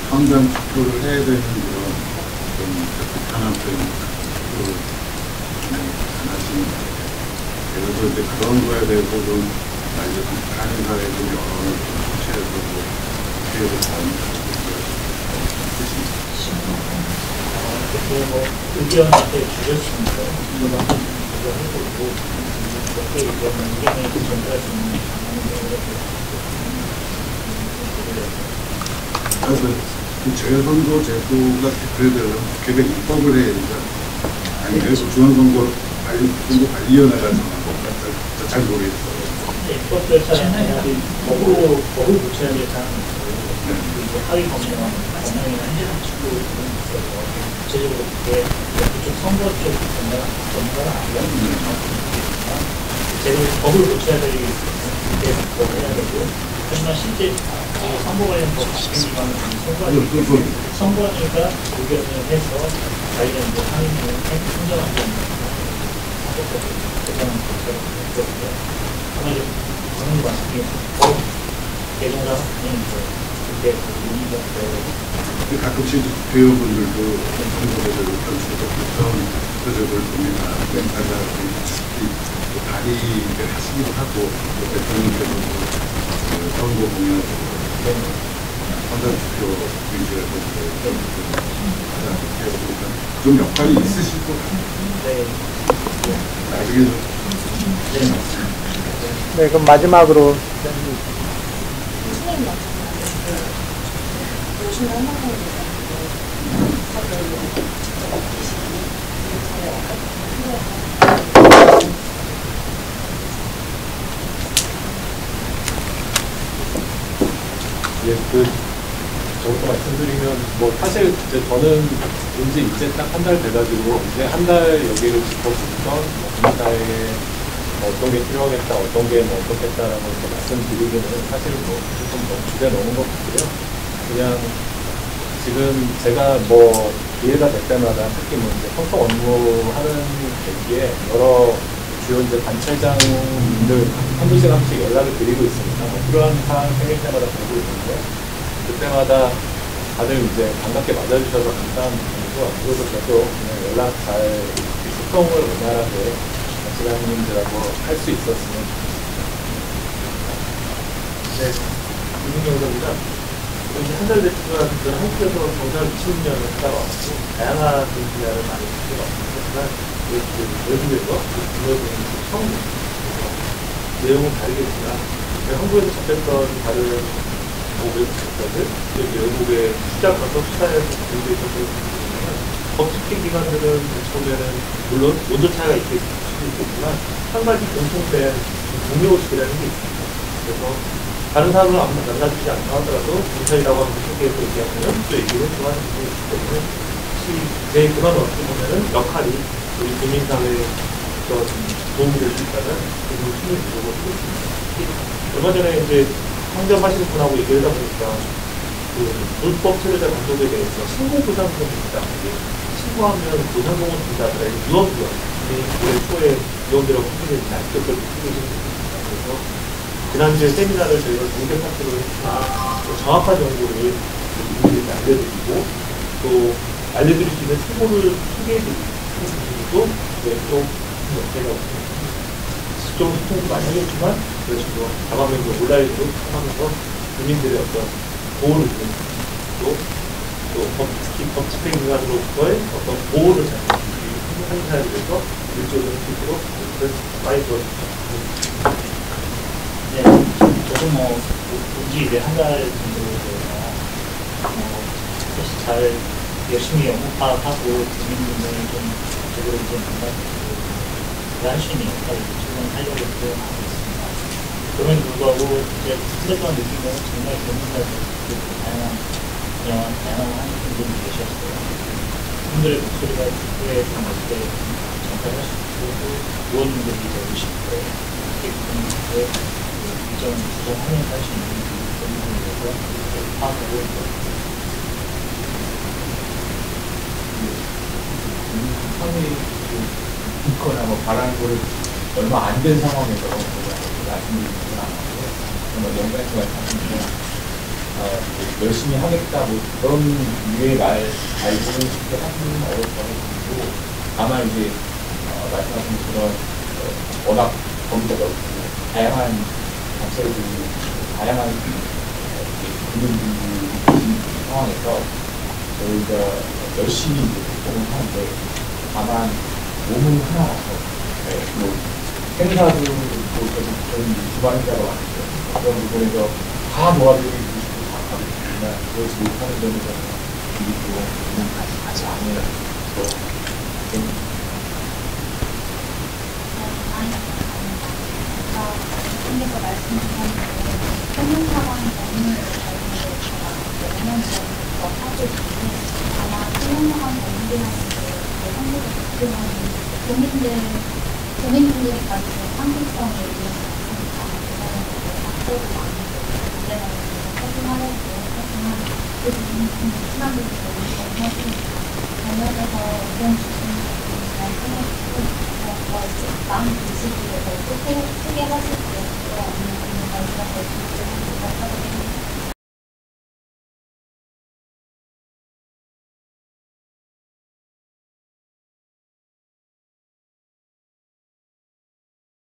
현장 투표를 해야 되는 그런 좀 불편한 투표를 안 하시는 거예요. 그래서 이제 그런 거에 대해서 좀 이제 한인사회 좀 여론을 취해서 피해를 받는 뜻입니다. 의견한테 주셨으니까 이거 한번 해보고 어떻게 의견을 전달할 수 있는 그래서 그 재선거 제도가 그래도 국회가 입법을 해야 되죠. 아니 그래서 중앙선거 관리위원회가 정한 겁니다. 잘 모르겠어요. 입법 절차는 법을 고쳐야 될 사항이 있고 하위 법령은 법령이나 축구 이런 게 있어서 구체적으로 그게 그쪽 선거 쪽 전문가는 아니거든요. 제도 법을 고쳐야 되기 때문에 법을 해야 되고 하지만 실제 선거 관련 법 바뀐 기관은 선거니까 의견을 해서 관련 상임위는 행정안전 개선은 있거든요. 아마 좀 그런 말씀이 법 개정을 하면 그때 가끔씩 국회의원분들도 선거제도를 펼치고 그런 제도를 보면 멘탈과 발의를 하시기도 하고 대통령께서도 선거 공약으로 선거투표 유지를 하고 좀 역할이 있으실 것 같아요. 나중에 네, 그럼 마지막으로 예, 저부터 말씀드리면, 사실 이제 저는 이제 딱 한 달 돼가지고, 이제 한 달 여기를 지켜보니까, 우리사회에 어떤 게 필요하겠다, 어떤 게 어떻겠다라고 말씀드리기는 사실 조금 주제 넘은 것 같고요. 그냥 지금 제가 기회가 될 때마다 특히 이제 평통 업무하는 계기에 여러 주요 이제 관찰장님들 한두 시간씩 연락을 드리고 있습니다. 필요한 사항 생길 때마다 보고 있는데 그때마다 다들 이제 반갑게 맞아주셔서 감사한 부분이고 앞으로도 계속 그냥 연락 잘 소통을 원활하게 지장님들하고 할 수 있었으면 좋겠습니다. 네, 김민경입니다. 이제 한 달 됐지만 저는 한국에서 정상 20년을 살아왔고 다양한 분야를 많이 지켜봤지만 외국에서 중요한 처음 내용은 다르겠지만 한국에서 접했던 다른 외국 작가들 외국에 수작 가서 수사에서 공부에 있었던 법집행 기관들은 보면은 물론 온도 차이가 있겠지만 한 가지 공통된 동료의식이라는 게 있습니다. 그래서 다른 사람을 아무나 만나주지 않다 하더라도 경찰이라고 하는 쪽에서 얘기하면 또 얘기를 좋아하는 분이 있기 때문에 제 그런 어떻게 보면은 역할이 우리 국민사회에 어떤 도움이 될 수 있다는 그런 힘을 주고 있습니다. 얼마 전에 이제 상점하시는 분하고 얘기를 하다 보니까 그 불법 체류자 감독에 대해서 신고보상금이 있다. 신고하면 보상금을 준다더라. 유언비어. 올해 초에 유언비어라고 소개된 날짜를 쓰고 있습니다. 그래서 지난주에 세미나를 저희가 공개 파트로 했지만 정확한 정보를 국민들에게 알려드리고 또 알려드릴 수 있는 정보를 소개해드리고 또 제가 직접적으로 소통도 많이 하겠지만 그런 식으로 다방면도 온라인으로 하면서 국민들의 어떤 보호를 주는 특히 법집행기관으로서의 어떤 보호를 잘 하는 사람에 대해서 일조를 할 수 있도록 많이 도와주십니다. 네, 저도 본지 이제 한 달 정도 돼서 사실 잘 열심히 업무 파악하고 국민들을 좀 제대로 이제 만나고 할 수 있는 역할을 지원하려고 노력하고 있습니다. 그럼에도 불구하고 이제 스트레스만 느낀 거는 정말 전문가들 다양한 분들이 계셨어요. 그분들의 목소리가 국회에 좀 어떻게 전달할 수 있고 의원님들이 이제 오실 때 어떻게 그분들의 의견 구성하면서 할 수 있는 부분에 대해서 파악하고 있고 상위 있거나 뭐 바라는 거를 얼마 안 된 상황에서 말씀드리지는 않았고 정말 연관성 같은데 열심히 하겠다 뭐 그런 류의 말고는 쉽게 하기는 어렵다고 보고 다만 이제 말씀하신 그런 워낙 범위가 넓고 다양한 정책들이 다양한 국민분들이 계신 상황에서 저희가 열심히 이제 활동을 하는데 다만 몸은 하나라서 뭐 행사도 저희 주말행사가 많은데 그런 부분에서 다 도와드리고 싶고 다 하고 싶지만 그렇지 못하는 점에서 일이 또 가지 않아요. 선생님께서 말씀하셨는데 평균사관 업무를 저희가 5년 전부터 하고 있는데 아마 평균사관 업무라는 게 선거를 겪으면 국민분들까지 상식성을 위해서 앞으로 많이 확인하려고 하지만 그 부분은 친한분들이 너무 관련해서 의견 주시는 부분을 잘 생각하고 마음 드시기에 더 크게 하실 것